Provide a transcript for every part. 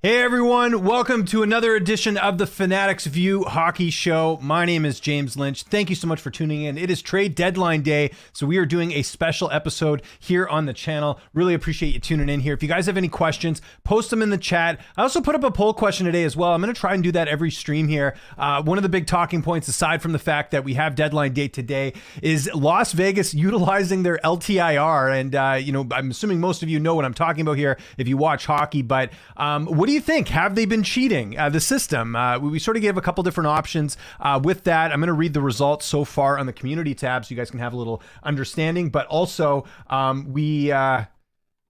Hey everyone, welcome to another edition of the Fanatics View Hockey Show. My name is James Lynch. Thank you so much for tuning in. It is trade deadline day, so we are doing a special episode here on the channel. Really appreciate you tuning in here. If you guys have any questions, post them in the chat. I also put up a poll question today as well. I'm going to try and do that every stream here. One of the big talking points, aside from the fact that we have deadline day today, is Las Vegas utilizing their LTIR. And, I'm assuming most of you know what I'm talking about here if you watch hockey, but what do you think? Have they been cheating the system? We sort of gave a couple different options with that. I'm going to read the results so far on the community tab so you guys can have a little understanding, but also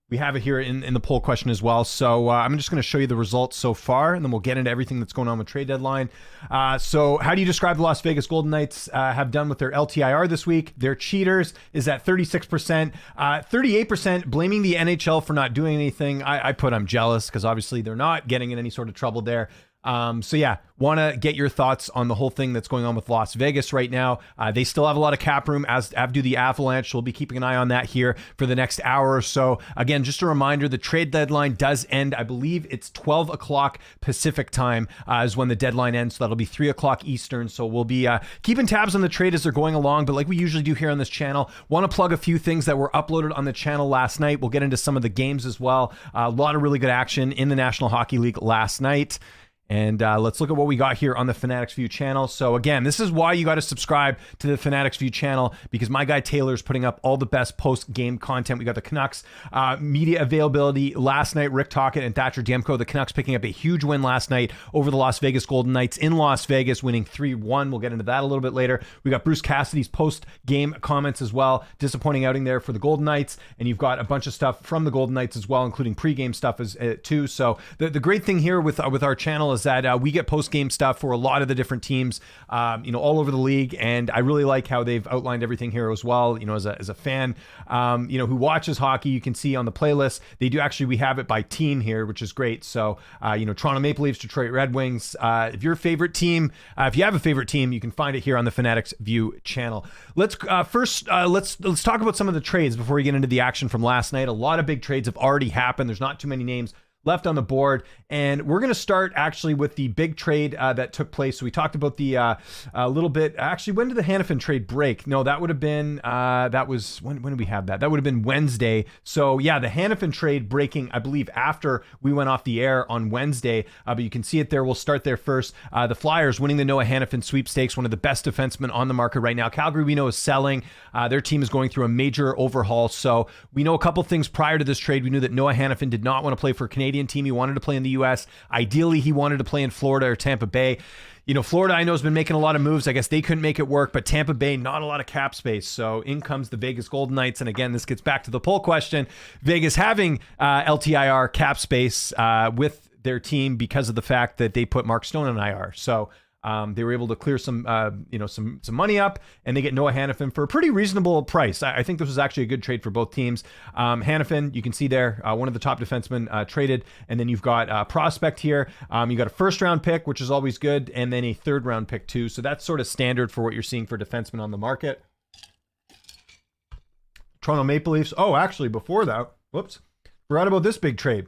we have it here in the poll question as well. So I'm just going to show you the results so far, and then we'll get into everything that's going on with trade deadline. So how do you describe the Las Vegas Golden Knights have done with their LTIR this week? Their cheaters is at 36%, 38% blaming the NHL for not doing anything. I put I'm jealous because obviously they're not getting in any sort of trouble there. Want to get your thoughts on the whole thing that's going on with Las Vegas right now. They still have a lot of cap room, as do the Avalanche. So we'll be keeping an eye on that here for the next hour or so. Again, just a reminder, the trade deadline does end. I believe it's 12 o'clock Pacific time is when the deadline ends. So that'll be 3 o'clock Eastern. So we'll be keeping tabs on the trade as they're going along. But like we usually do here on this channel, want to plug a few things that were uploaded on the channel last night. We'll get into some of the games as well. A lot of really good action in the National Hockey League last night. And let's look at what we got here on the Fanatics View channel. So again, this is why you got to subscribe to the Fanatics View channel, because my guy Taylor is putting up all the best post-game content. We got the Canucks media availability last night. Rick Tocchet and Thatcher Demko. The Canucks picking up a huge win last night over the Las Vegas Golden Knights in Las Vegas, winning 3-1. We'll get into that a little bit later. We got Bruce Cassidy's post-game comments as well. Disappointing outing there for the Golden Knights. And you've got a bunch of stuff from the Golden Knights as well, including pre-game stuff as too. So the great thing here with our channel is that we get post-game stuff for a lot of the different teams, all over the league, and I really like how they've outlined everything here as well. As a fan, who watches hockey, you can see on the playlist we have it by team here, which is great. So, Toronto Maple Leafs, Detroit Red Wings. If you have a favorite team, you can find it here on the Fanatics View channel. Let's first let's talk about some of the trades before we get into the action from last night. A lot of big trades have already happened. There's not too many names left on the board, and we're going to start actually with the big trade that took place. So we talked about the a little bit. Actually, when did the Hanifin trade break? No, that would have been when did we have that? That would have been Wednesday. So yeah, the Hanifin trade breaking, I believe, after we went off the air on Wednesday. But you can see it there. We'll start there first. The Flyers winning the Noah Hanifin sweepstakes, one of the best defensemen on the market right now. Calgary, we know, is selling. Their team is going through a major overhaul. So we know a couple things prior to this trade. We knew that Noah Hanifin did not want to play for a Canadian team. He wanted to play in the U.S. Ideally, he wanted to play in Florida or Tampa Bay. Florida, I know, has been making a lot of moves. I guess they couldn't make it work, but Tampa Bay, not a lot of cap space. So in comes the Vegas Golden Knights. And again, this gets back to the poll question. Vegas having LTIR cap space with their team because of the fact that they put Mark Stone on IR. So they were able to clear some money up, and they get Noah Hanifin for a pretty reasonable price. I think this was actually a good trade for both teams. Hanifin, you can see there, one of the top defensemen traded, and then you've got prospect here. You got a first-round pick, which is always good, and then a third-round pick too. So that's sort of standard for what you're seeing for defensemen on the market. Toronto Maple Leafs. Oh, actually, before that, whoops, forgot about this big trade.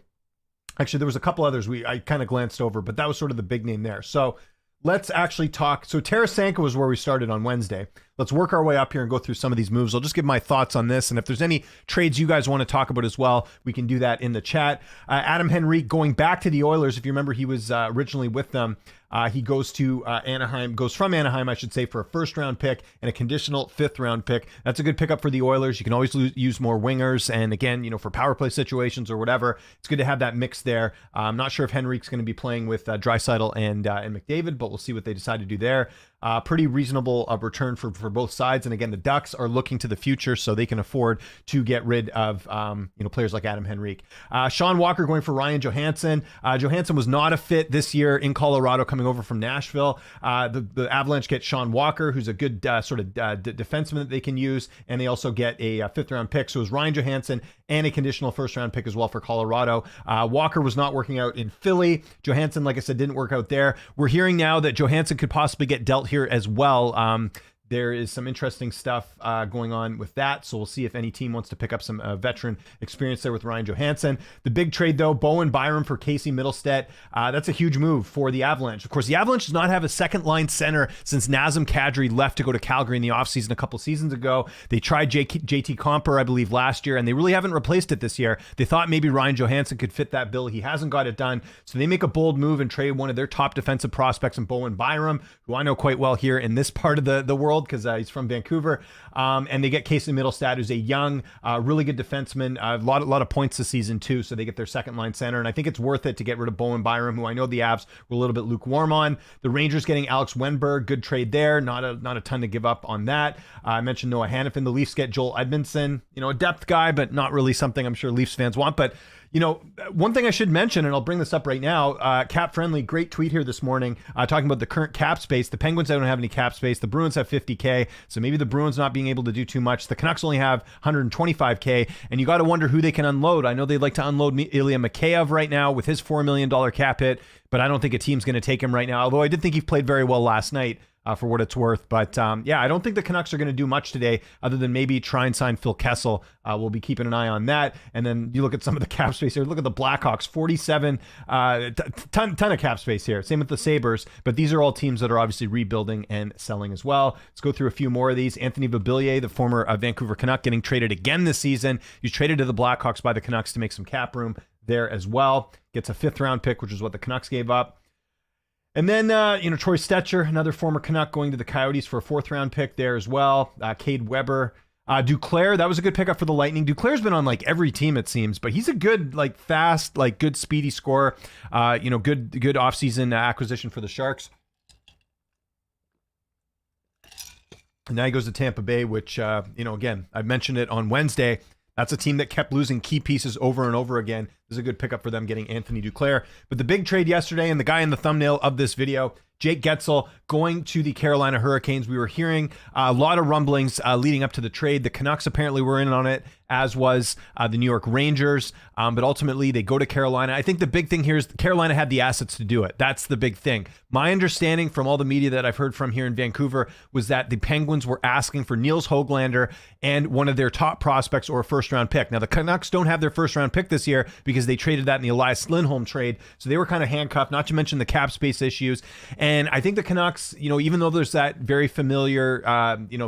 Actually, there was a couple others I kind of glanced over, but that was sort of the big name there. So let's actually talk. So Tarasenko was where we started on Wednesday. Let's work our way up here and go through some of these moves. I'll just give my thoughts on this. And if there's any trades you guys want to talk about as well, we can do that in the chat. Adam Henrique going back to the Oilers. If you remember, he was originally with them. He goes to goes from Anaheim, I should say, for a first-round pick and a conditional fifth-round pick. That's a good pickup for the Oilers. You can always use more wingers. And again, for power play situations or whatever, it's good to have that mix there. I'm not sure if Henrique's going to be playing with Draisaitl and McDavid, but we'll see what they decide to do there. Pretty reasonable return for both sides. And again, the Ducks are looking to the future, so they can afford to get rid of players like Adam Henrique. Sean Walker going for Ryan Johansson. Johansson was not a fit this year in Colorado, coming over from Nashville. The Avalanche get Sean Walker, who's a good defenseman that they can use, and they also get a fifth-round pick. So it was Ryan Johansson and a conditional first-round pick as well for Colorado. Walker was not working out in Philly. Johansson, like I said, didn't work out there. We're hearing now that Johansson could possibly get dealt here as well. there is some interesting stuff going on with that. So we'll see if any team wants to pick up some veteran experience there with Ryan Johansson. The big trade, though, Bowen Byram for Casey Middlestat. That's a huge move for the Avalanche. Of course, the Avalanche does not have a second-line center since Nazem Kadri left to go to Calgary in the offseason a couple seasons ago. They tried JT Compher, I believe, last year, and they really haven't replaced it this year. They thought maybe Ryan Johansson could fit that bill. He hasn't got it done. So they make a bold move and trade one of their top defensive prospects in Bowen Byram, who I know quite well here in this part of the world because he's from Vancouver. And they get Casey Middlestat, who's a young, really good defenseman. A lot of points this season, too. So they get their second-line center. And I think it's worth it to get rid of Bowen Byram, who I know the Avs were a little bit lukewarm on. The Rangers getting Alex Wenberg. Good trade there. Not a ton to give up on that. I mentioned Noah Hannafin. The Leafs get Joel Edmondson. A depth guy, but not really something I'm sure Leafs fans want. But one thing I should mention, and I'll bring this up right now, Cap Friendly, great tweet here this morning talking about the current cap space. The Penguins don't have any cap space. The Bruins have 50K, so maybe the Bruins not being able to do too much. The Canucks only have 125K, and you got to wonder who they can unload. I know they'd like to unload Ilya Mikheyev right now with his $4 million cap hit, but I don't think a team's going to take him right now, although I did think he played very well last night. For what it's worth. But I don't think the Canucks are going to do much today other than maybe try and sign Phil Kessel. We'll be keeping an eye on that. And then you look at some of the cap space here. Look at the Blackhawks, 47, ton of cap space here. Same with the Sabres. But these are all teams that are obviously rebuilding and selling as well. Let's go through a few more of these. Anthony Beauvillier, the former Vancouver Canuck, getting traded again this season. He's traded to the Blackhawks by the Canucks to make some cap room there as well. Gets a 5th-round pick, which is what the Canucks gave up. And then, Troy Stetcher, another former Canuck, going to the Coyotes for a 4th-round pick there as well. Cade Weber. Duclair, that was a good pickup for the Lightning. Duclair's been on every team, it seems, but he's a good, fast, good speedy scorer. Good offseason acquisition for the Sharks. And now he goes to Tampa Bay, which, again, I mentioned it on Wednesday. That's a team that kept losing key pieces over and over again. This is a good pickup for them getting Anthony Duclair. But the big trade yesterday, and the guy in the thumbnail of this video, Jake Guentzel, going to the Carolina Hurricanes. We were hearing a lot of rumblings leading up to the trade. The Canucks apparently were in on it, as was the New York Rangers. But ultimately, they go to Carolina. I think the big thing here is Carolina had the assets to do it. That's the big thing. My understanding from all the media that I've heard from here in Vancouver was that the Penguins were asking for Niels Höglander and one of their top prospects or a 1st-round pick. Now, the Canucks don't have their 1st-round pick this year because they traded that in the Elias Lindholm trade. So they were kind of handcuffed, not to mention the cap space issues. And I think the Canucks, even though there's that very familiar,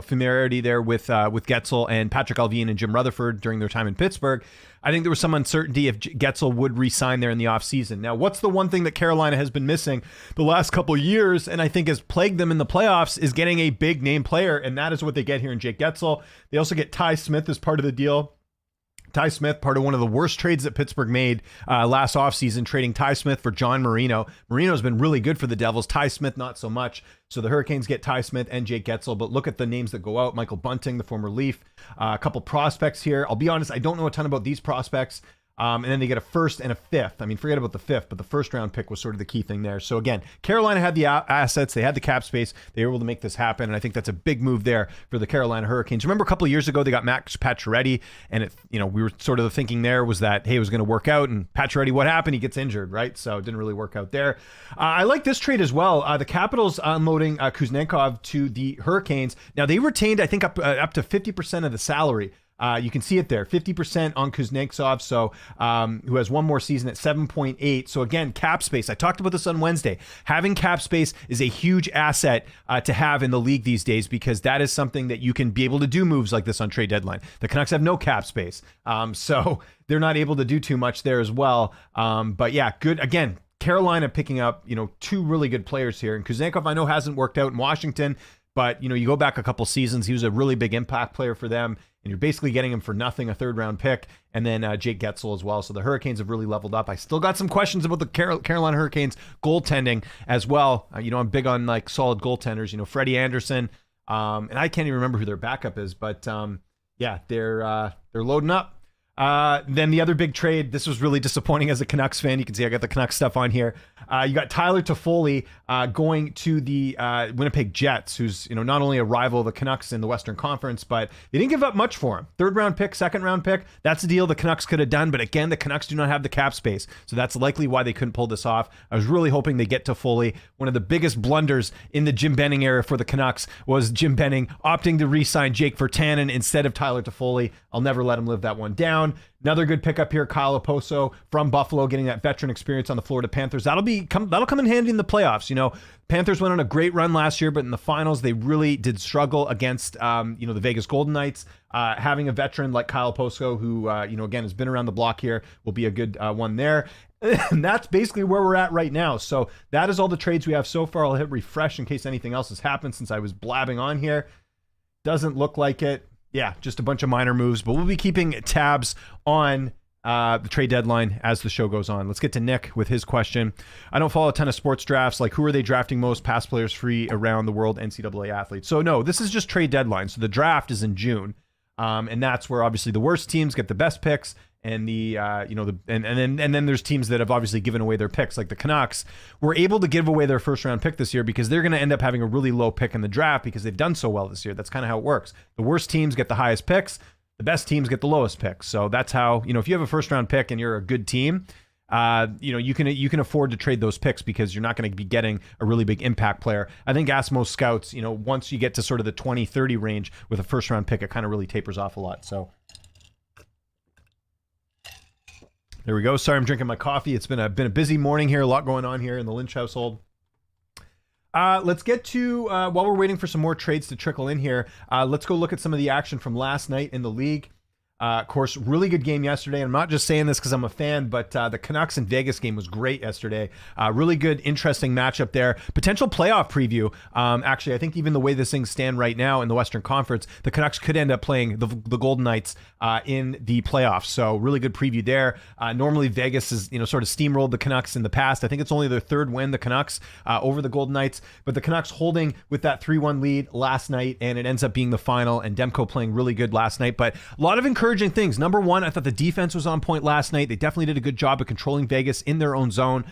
familiarity there with Guentzel and Patrick Allvin and Jim Rutherford during their time in Pittsburgh, I think there was some uncertainty if Guentzel would re-sign there in the offseason. Now, what's the one thing that Carolina has been missing the last couple of years, and I think has plagued them in the playoffs, is getting a big name player, and that is what they get here in Jake Guentzel. They also get Ty Smith as part of the deal. Ty Smith, part of one of the worst trades that Pittsburgh made last offseason, trading Ty Smith for John Marino. Marino's been really good for the Devils. Ty Smith, not so much. So the Hurricanes get Ty Smith and Jake Guentzel, but look at the names that go out. Michael Bunting, the former Leaf. A couple prospects here. I'll be honest, I don't know a ton about these prospects. And then they get a 1st and a 5th. I mean, forget about the 5th, but the 1st-round pick was sort of the key thing there. So again, Carolina had the assets. They had the cap space. They were able to make this happen. And I think that's a big move there for the Carolina Hurricanes. Remember a couple of years ago, they got Max Pacioretty, and we were sort of the thinking there was that, hey, it was going to work out. And Pacioretty, what happened? He gets injured, right? So it didn't really work out there. I like this trade as well. The Capitals unloading Kuznetsov to the Hurricanes. Now, they retained, I think, up to 50% of the salary. You can see it there, 50% on Kuznetsov, so who has one more season at 7.8. So again, cap space. I talked about this on Wednesday. Having cap space is a huge asset to have in the league these days because that is something that you can be able to do moves like this on trade deadline. The Canucks have no cap space, so they're not able to do too much there as well. But yeah, good. Again, Carolina picking up, 2 really good players here. And Kuznetsov, I know, hasn't worked out in Washington, but, you go back a couple seasons, he was a really big impact player for them, and you're basically getting him for nothing, a 3rd-round pick, and then Jake Guentzel as well. So the Hurricanes have really leveled up. I still got some questions about the Carolina Hurricanes goaltending as well. I'm big on solid goaltenders, Freddie Anderson, and I can't even remember who their backup is, but yeah, they're loading up. Then the other big trade, this was really disappointing as a Canucks fan. You can see I got the Canucks stuff on here. You got Tyler Toffoli going to the Winnipeg Jets, who's not only a rival of the Canucks in the Western Conference, but they didn't give up much for him. 3rd round pick, 2nd round pick. That's a deal the Canucks could have done, but again, the Canucks do not have the cap space, so that's likely why they couldn't pull this off. I was really hoping they get Toffoli. One of the biggest blunders in the Jim Benning era for the Canucks was Jim Benning opting to re-sign Jake Virtanen instead of Tyler Toffoli. I'll never let him live that one down. Another good pickup here, Kyle Oposo from Buffalo, getting that veteran experience on the Florida Panthers. That'll come in handy in the playoffs. Panthers went on a great run last year, but in the finals they really did struggle against the Vegas Golden Knights. Having a veteran like Kyle Oposo, who again has been around the block here, will be a good one there. And that's basically where we're at right now. So that is all the trades we have so far. I'll hit refresh in case anything else has happened since I was blabbing on here. Doesn't look like it. Yeah, just a bunch of minor moves, but we'll be keeping tabs on the trade deadline as the show goes on. Let's get to Nick with his question. I don't follow a ton of sports drafts. Like, who are they drafting most? Past players, free, around the world, NCAA athletes. So no, this is just trade deadline. So the draft is in June, and that's where obviously the worst teams get the best picks. And then there's teams that have obviously given away their picks, like the Canucks were able to give away their 1st round pick this year because they're going to end up having a really low pick in the draft because they've done so well this year. That's kind of how it works. The worst teams get the highest picks, the best teams get the lowest picks. So that's how, if you have a 1st round pick and you're a good team, you can afford to trade those picks because you're not going to be getting a really big impact player. I think ask most scouts, once you get to sort of the 20-30 range with a 1st round pick, it kind of really tapers off a lot. So there we go. Sorry, I'm drinking my coffee. It's been a busy morning here. A lot going on here in the Lynch household. Let's get to, while we're waiting for some more trades to trickle in here, let's go look at some of the action from last night in the league. Of course, really good game yesterday. I'm not just saying this because I'm a fan, but the Canucks and Vegas game was great yesterday. Really good, interesting matchup there. Potential playoff preview. Actually, I think even the way this things stand right now in the Western Conference, the Canucks could end up playing the Golden Knights in the playoffs. So really good preview there. Normally Vegas has sort of steamrolled the Canucks in the past. I think it's only their 3rd win, the Canucks, over the Golden Knights. But the Canucks holding with that 3-1 lead last night, and it ends up being the final. And Demko playing really good last night. But a lot of encouraging things. Number one, I thought the defense was on point last night. They definitely did a good job of controlling Vegas in their own zone.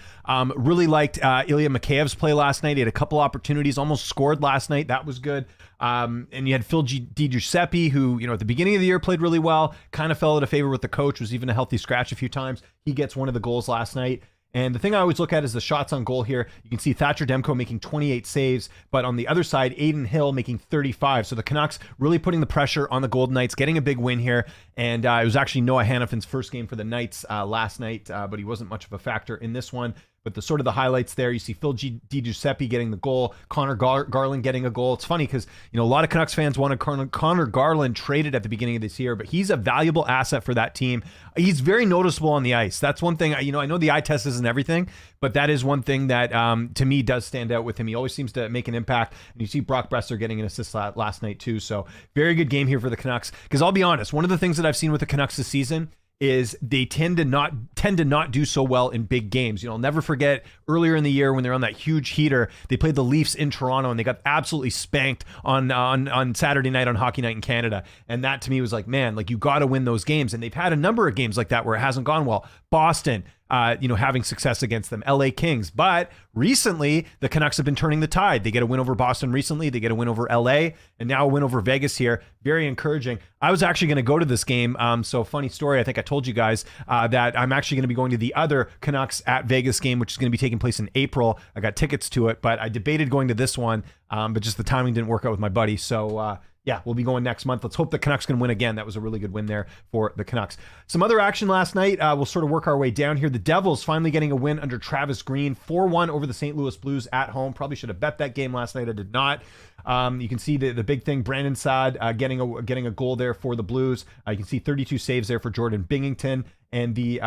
Really liked Ilya Mikheyev's play last night. He had a couple opportunities, almost scored last night. That was good. And you had Phil DiGiuseppe, who, at the beginning of the year played really well, kind of fell out of favor with the coach, was even a healthy scratch a few times. He gets one of the goals last night. And the thing I always look at is the shots on goal here. You can see Thatcher Demko making 28 saves, but on the other side, Aiden Hill making 35. So the Canucks really putting the pressure on the Golden Knights, getting a big win here. And it was actually Noah Hannafin's first game for the Knights last night, but he wasn't much of a factor in this one. But the sort of the highlights there, you see Phil DiGiuseppe getting the goal, Connor Garland getting a goal. It's funny because a lot of Canucks fans wanted Connor Garland traded at the beginning of this year, but he's a valuable asset for that team. He's very noticeable on the ice. That's one thing. I know the eye test isn't everything, but that is one thing that to me does stand out with him. He always seems to make an impact. And you see Brock Besser getting an assist last night too. So very good game here for the Canucks. Because I'll be honest, one of the things that I've seen with the Canucks this season is they tend to not do so well in big games. I'll never forget earlier in the year when they're on that huge heater, they played the Leafs in Toronto and they got absolutely spanked on Saturday night on Hockey Night in Canada. And that to me was like, man, like you got to win those games. And they've had a number of games like that where it hasn't gone well. Boston, having success against them, LA Kings. But recently, the Canucks have been turning the tide. They get a win over Boston recently. They get a win over LA, and now a win over Vegas here. Very encouraging. I was actually going to go to this game. So funny story. I think I told you guys that I'm actually going to be going to the other Canucks at Vegas game, which is going to be taking place in April. I got tickets to it, but I debated going to this one, but just the timing didn't work out with my buddy. So, yeah, we'll be going next month. Let's hope the Canucks can win again. That was a really good win there for the Canucks. Some other action last night. We'll sort of work our way down here. The Devils finally getting a win under Travis Green. 4-1 over the St. Louis Blues at home. Probably should have bet that game last night. I did not. You can see the big thing, Brandon Saad getting a goal there for the Blues. You can see 32 saves there for Jordan Binghamton. And the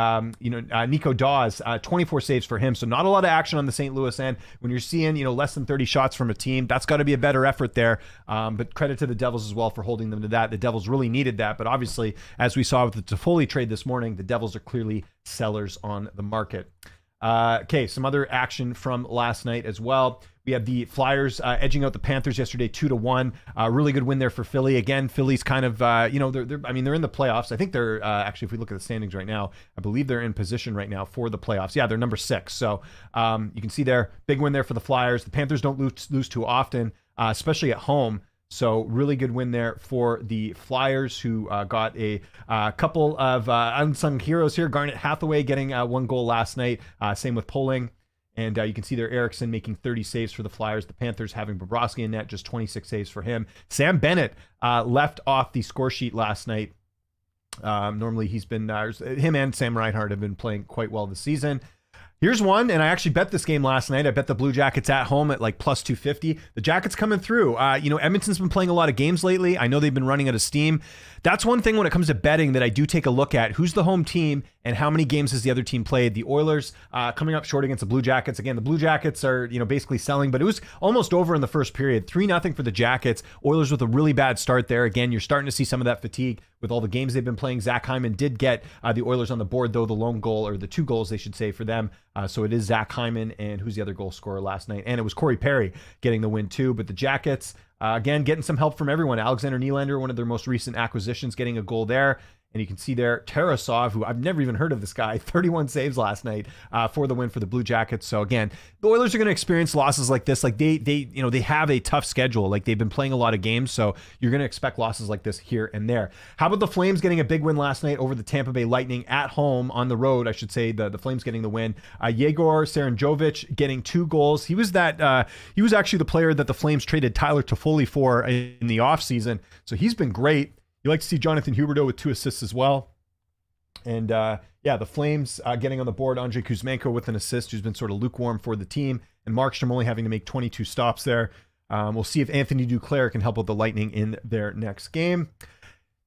Nico Dawes, 24 saves for him. So not a lot of action on the St. Louis end. When you're seeing less than 30 shots from a team, that's got to be a better effort there. But credit to the Devils as well for holding them to that. The Devils really needed that. But obviously, as we saw with the Toffoli trade this morning, the Devils are clearly sellers on the market. Okay, some other action from last night as well. We had the Flyers edging out the Panthers yesterday, 2-1. Really good win there for Philly. Again, Philly's kind of, they're in the playoffs. I think they're actually, if we look at the standings right now, I believe they're in position right now for the playoffs. Yeah, they're number 6. So you can see there, big win there for the Flyers. The Panthers don't lose too often, especially at home. So really good win there for the Flyers, who got a couple of unsung heroes here. Garnet Hathaway getting 1 goal last night. Same with Poling. And you can see there Eriksson making 30 saves for the Flyers. The Panthers having Bobrovsky in net, just 26 saves for him. Sam Bennett left off the score sheet last night. Normally he's been, him and Sam Reinhart have been playing quite well this season. Here's one, and I actually bet this game last night. I bet the Blue Jackets at home at like plus 250. The Jackets coming through. Edmonton's been playing a lot of games lately. I know they've been running out of steam. That's one thing when it comes to betting that I do take a look at. Who's the home team and how many games has the other team played? The Oilers coming up short against the Blue Jackets. Again, the Blue Jackets are basically selling, but it was almost over in the first period. 3-0 for the Jackets. Oilers with a really bad start there. Again, you're starting to see some of that fatigue with all the games they've been playing. Zach Hyman did get the Oilers on the board, though, the lone goal, or the 2 goals, they should say, for them. So it is Zach Hyman, and who's the other goal scorer last night? And it was Corey Perry getting the win, too. But the Jackets, again, getting some help from everyone. Alexander Nylander, one of their most recent acquisitions, getting a goal there. And you can see there Tarasov, who I've never even heard of this guy, 31 saves last night for the win for the Blue Jackets. So again, the Oilers are going to experience losses like this. Like they have a tough schedule. Like they've been playing a lot of games, so you're going to expect losses like this here and there. How about the Flames getting a big win last night over the Tampa Bay Lightning at home on the road? I should say the Flames getting the win. Yegor Saranjovic getting 2 goals. He was actually the player that the Flames traded Tyler Toffoli for in the offseason. So he's been great. You like to see Jonathan Huberdeau with 2 assists as well. And the Flames getting on the board. Andrei Kuzmenko with an assist, who's been sort of lukewarm for the team. And Markstrom only having to make 22 stops there. We'll see if Anthony Duclair can help with the Lightning in their next game.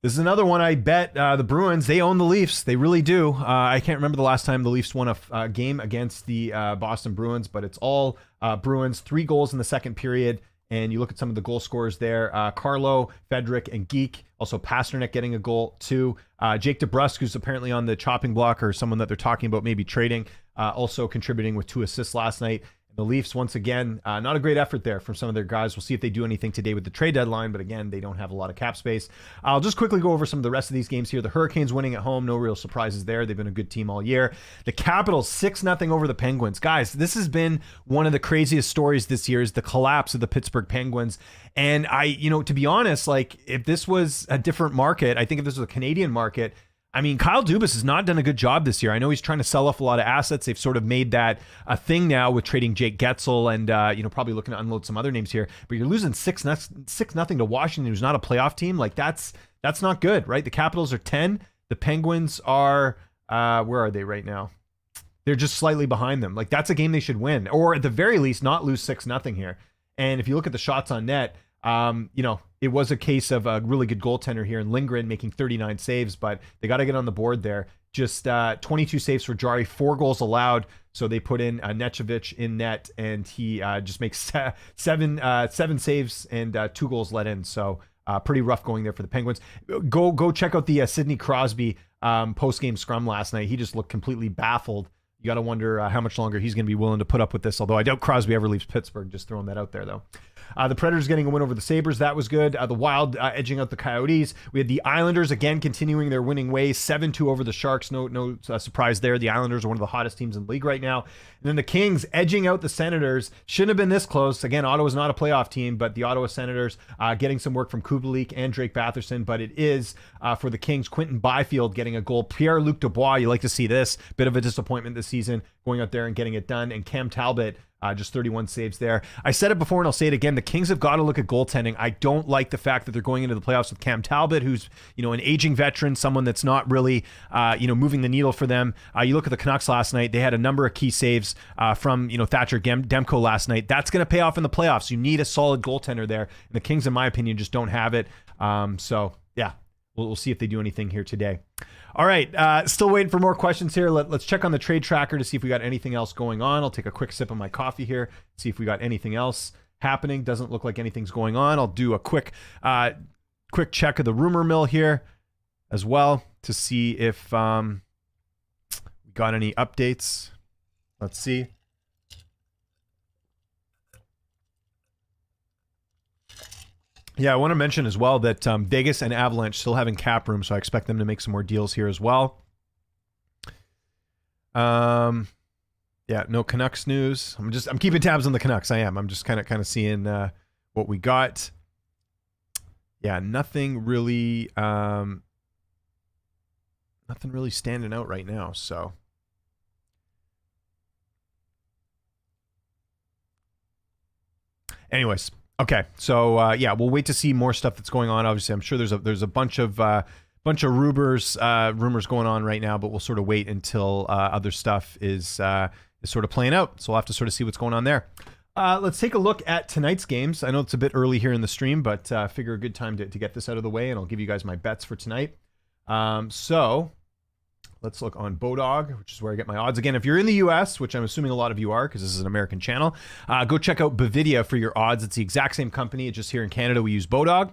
This is another one I bet. The Bruins, they own the Leafs. They really do. I can't remember the last time the Leafs won a game against the Boston Bruins, but it's all Bruins. 3 goals in the second period. And you look at some of the goal scorers there. Carlo, Fedrick, and Geek. Also Pasternak getting a goal too. Jake DeBrusk, who's apparently on the chopping block, or someone that they're talking about maybe trading, also contributing with 2 assists last night. The Leafs, once again, not a great effort there from some of their guys. We'll see if they do anything today with the trade deadline, but again, they don't have a lot of cap space. I'll just quickly go over some of the rest of these games here. The Hurricanes winning at home, no real surprises there. They've been a good team all year. The Capitals, 6-0 over the Penguins. Guys, this has been one of the craziest stories this year, is the collapse of the Pittsburgh Penguins. And to be honest, like if this was a different market, I think if this was a Canadian market, I mean, Kyle Dubas has not done a good job this year. I know he's trying to sell off a lot of assets. They've sort of made that a thing now with trading Jake Getzel and, probably looking to unload some other names here. But you're losing 6-0 to Washington, who's not a playoff team. Like, that's not good, right? The Capitals are 10. The Penguins are, where are they right now? They're just slightly behind them. Like, that's a game they should win. Or at the very least, not lose 6-0 here. And if you look at the shots on net, it was a case of a really good goaltender here in Lindgren making 39 saves, but they got to get on the board there. Just 22 saves for Jari, 4 goals allowed. So they put in Nechevich in net, and he just makes seven saves and 2 goals let in. So pretty rough going there for the Penguins. Go check out the Sidney Crosby post-game scrum last night. He just looked completely baffled. You got to wonder how much longer he's going to be willing to put up with this, although I doubt Crosby ever leaves Pittsburgh. Just throwing that out there, though. The Predators getting a win over the Sabres. That was good. The Wild edging out the Coyotes. We had the Islanders again continuing their winning ways. 7-2 over the Sharks. No surprise there. The Islanders are one of the hottest teams in the league right now. And then the Kings edging out the Senators. Shouldn't have been this close. Again, Ottawa's not a playoff team, but the Ottawa Senators getting some work from Kubalik and Drake Batherson. But it is for the Kings. Quentin Byfield getting a goal. Pierre-Luc Dubois, you like to see this. Bit of a disappointment this season, going out there and getting it done. And Cam Talbot, just 31 saves there. I said it before and I'll say it again. The Kings have got to look at goaltending. I don't like the fact that they're going into the playoffs with Cam Talbot, who's, an aging veteran, someone that's not really, moving the needle for them. You look at the Canucks last night. They had a number of key saves from, Thatcher Demko last night. That's going to pay off in the playoffs. You need a solid goaltender there. And the Kings, in my opinion, just don't have it. We'll see if they do anything here today. All right, still waiting for more questions here. Let's check on the trade tracker to see if we got anything else going on. I'll take a quick sip of my coffee here, see if we got anything else happening. Doesn't look like anything's going on. I'll do a quick check of the rumor mill here as well to see if we got any updates. Let's see. Yeah, I want to mention as well that Vegas and Avalanche still having cap room, so I expect them to make some more deals here as well. Yeah, no Canucks news. I'm keeping tabs on the Canucks. I'm just kind of seeing what we got. Yeah, nothing really standing out right now, so anyways, okay. So yeah, we'll wait to see more stuff that's going on. Obviously, I'm sure there's a bunch of rumors going on right now, but we'll sort of wait until other stuff is sort of playing out. So we'll have to sort of see what's going on there. Let's take a look at tonight's games. I know it's a bit early here in the stream, but I figure a good time to get this out of the way, and I'll give you guys my bets for tonight. So let's look on Bodog, which is where I get my odds. Again, if you're in the US, which I'm assuming a lot of you are because this is an American channel, go check out Bovida for your odds. It's the exact same company. It's just here in Canada we use Bodog.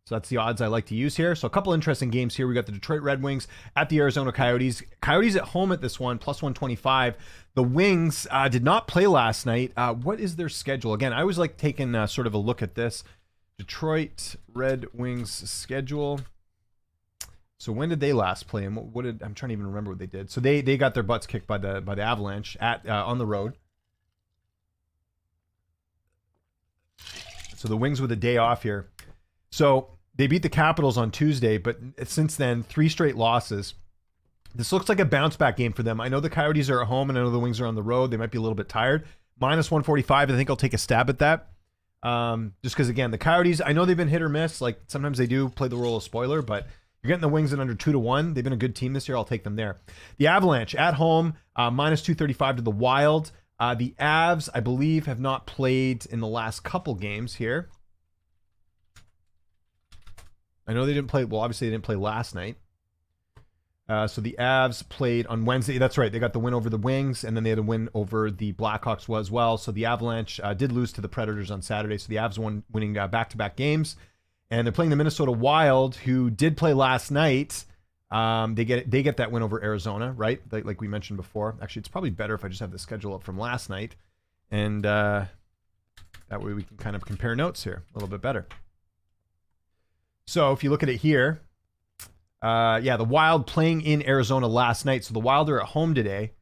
So that's the odds I like to use here. So a couple interesting games here. We got the Detroit Red Wings at the Arizona Coyotes. Coyotes at home at this one, plus 125. The Wings did not play last night. What is their schedule? Again, I always like taking sort of a look at this. Detroit Red Wings schedule. So when did they last play? And what did I'm trying to even remember what they did. So they got their butts kicked by the Avalanche at on the road. So the Wings with a day off here. So they beat the Capitals on Tuesday, but since then, 3 straight losses. This looks like a bounce back game for them. I know the Coyotes are at home, and I know the Wings are on the road. They might be a little bit tired. Minus 145, I think I'll take a stab at that. Just because, again, the Coyotes, I know they've been hit or miss. Like, sometimes they do play the role of spoiler, but you're getting the Wings at under 2-1. They've been a good team this year. I'll take them there. The Avalanche at home, minus 235 to the Wild. The Avs, I believe, have not played in the last couple games here. I know they didn't play. Well, obviously they didn't play last night. So the Avs played on Wednesday. That's right. They got the win over the Wings, and then they had a win over the Blackhawks as well. So the Avalanche did lose to the Predators on Saturday. So the Avs winning back-to-back games. And they're playing the Minnesota Wild, who did play last night. They get that win over Arizona, right? Like we mentioned before. Actually, it's probably better if I just have the schedule up from last night. And that way we can kind of compare notes here a little bit better. So if you look at it here, yeah, the Wild playing in Arizona last night. So the Wild are at home today.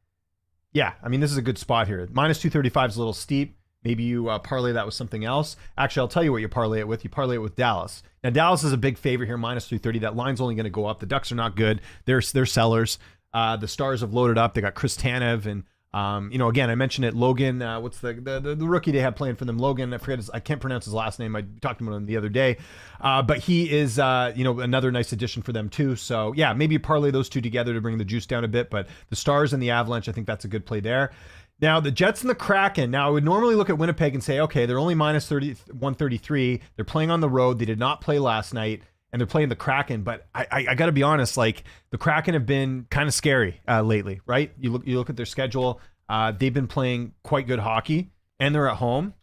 Yeah, I mean, this is a good spot here. Minus 235 is a little steep. Maybe you parlay that with something else. Actually, I'll tell you what you parlay it with. You parlay it with Dallas. Now, Dallas is a big favorite here, minus 330. That line's only going to go up. The Ducks are not good. They're sellers. The Stars have loaded up. They got Chris Tanev and again, I mentioned it. Logan, what's the rookie they have playing for them? Logan, I can't pronounce his last name. I talked about him the other day, but he is, another nice addition for them too. So yeah, maybe you parlay those two together to bring the juice down a bit. But the Stars and the Avalanche, I think that's a good play there. Now the Jets and the Kraken. Now I would normally look at Winnipeg and say, okay, they're only minus 133. They're playing on the road. They did not play last night. And they're playing the Kraken, but I got to be honest, like the Kraken have been kind of scary lately, right? You look at their schedule, they've been playing quite good hockey, and they're at home.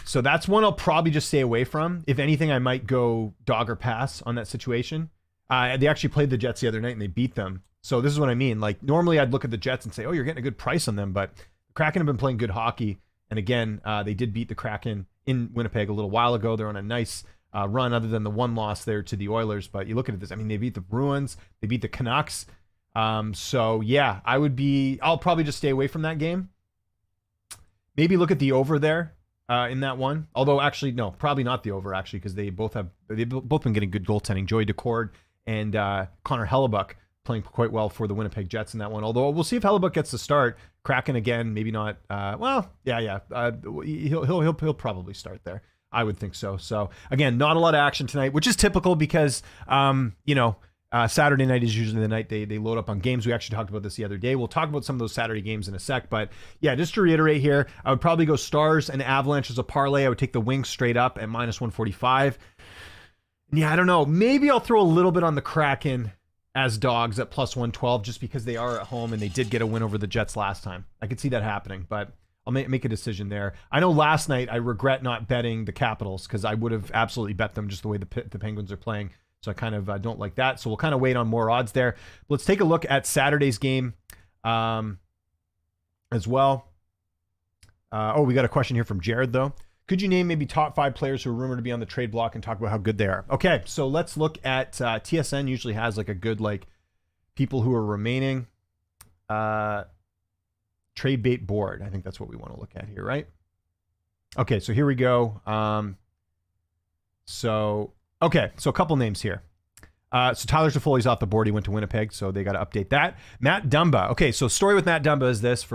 So that's one I'll probably just stay away from. If anything, I might go dog or pass on that situation. They actually played the Jets the other night, and they beat them. So this is what I mean. Like normally I'd look at the Jets and say, oh, you're getting a good price on them, but the Kraken have been playing good hockey. And again, they did beat the Kraken in Winnipeg a little while ago. They're on a nice run other than the one loss there to the Oilers. But you look at this, I mean, they beat the Bruins, they beat the Canucks. So yeah, I'll probably just stay away from that game. Maybe look at the over there in that one. Although actually, no, probably not the over actually, because they've both been getting good goaltending. Joey Decord and Connor Hellebuck playing quite well for the Winnipeg Jets in that one. Although we'll see if Hellebuck gets the start. Kraken again, maybe not. He'll probably start there. I would think so. So again, not a lot of action tonight, which is typical because, Saturday night is usually the night they load up on games. We actually talked about this the other day. We'll talk about some of those Saturday games in a sec. But yeah, just to reiterate here, I would probably go Stars and Avalanche as a parlay. I would take the Wings straight up at minus 145. Yeah, I don't know. Maybe I'll throw a little bit on the Kraken as dogs at plus 112 just because they are at home and they did get a win over the Jets last time. I could see that happening, but I'll make a decision there. I know last night I regret not betting the Capitals because I would have absolutely bet them just the way the Penguins are playing. So I kind of don't like that. So we'll kind of wait on more odds there. Let's take a look at Saturday's game. as well. We got a question here from Jared, though. Could you name maybe top 5 players who are rumored to be on the trade block and talk about how good they are? Okay, so let's look at TSN usually has like a good like people who are remaining. Trade bait board. I think that's what we want to look at here, right? Okay, so here we go. So a couple names here. So Tyler Toffoli's off the board. He went to Winnipeg, so they got to update that. Matt Dumba. Okay, so story with Matt Dumba is this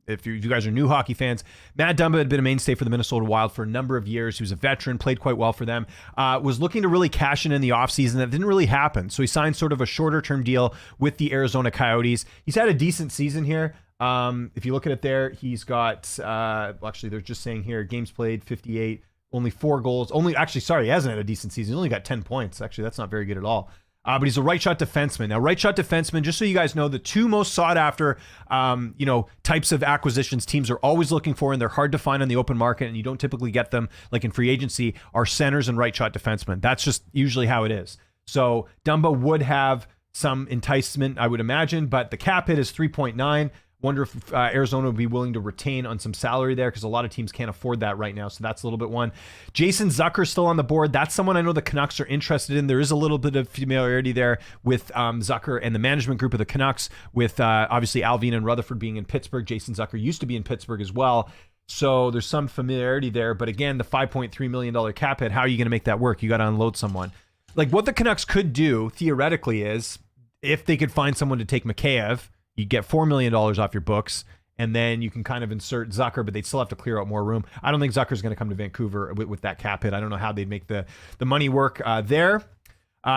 if you guys are new hockey fans, Matt Dumba had been a mainstay for the Minnesota Wild for a number of years. He was a veteran, played quite well for them, was looking to really cash in the offseason. That didn't really happen. So he signed sort of a shorter-term deal with the Arizona Coyotes. He's had a decent season here. If you look at it there, he's got, actually, they're just saying here, games played, 58, only 4 goals. He hasn't had a decent season. He's only got 10 points. Actually, that's not very good at all. But he's a right shot defenseman. Now, right shot defenseman, just so you guys know, the 2 most sought after, types of acquisitions teams are always looking for, and they're hard to find on the open market, and you don't typically get them like in free agency, are centers and right shot defensemen. That's just usually how it is. So Dumba would have some enticement, I would imagine, but the cap hit is 3.9. Wonder if Arizona would be willing to retain on some salary there, because a lot of teams can't afford that right now. So that's a little bit one. Jason Zucker still on the board. That's someone I know the Canucks are interested in. There is a little bit of familiarity there with Zucker and the management group of the Canucks, with obviously Alvin and Rutherford being in Pittsburgh. Jason Zucker used to be in Pittsburgh as well. So there's some familiarity there. But again, the $5.3 million cap hit, how are you going to make that work? You got to unload someone. Like what the Canucks could do theoretically is, if they could find someone to take Mikheyev, you get $4 million off your books, and then you can kind of insert Zucker, but they'd still have to clear out more room. I don't think Zucker's going to come to Vancouver with that cap hit. I don't know how they'd make the money work there.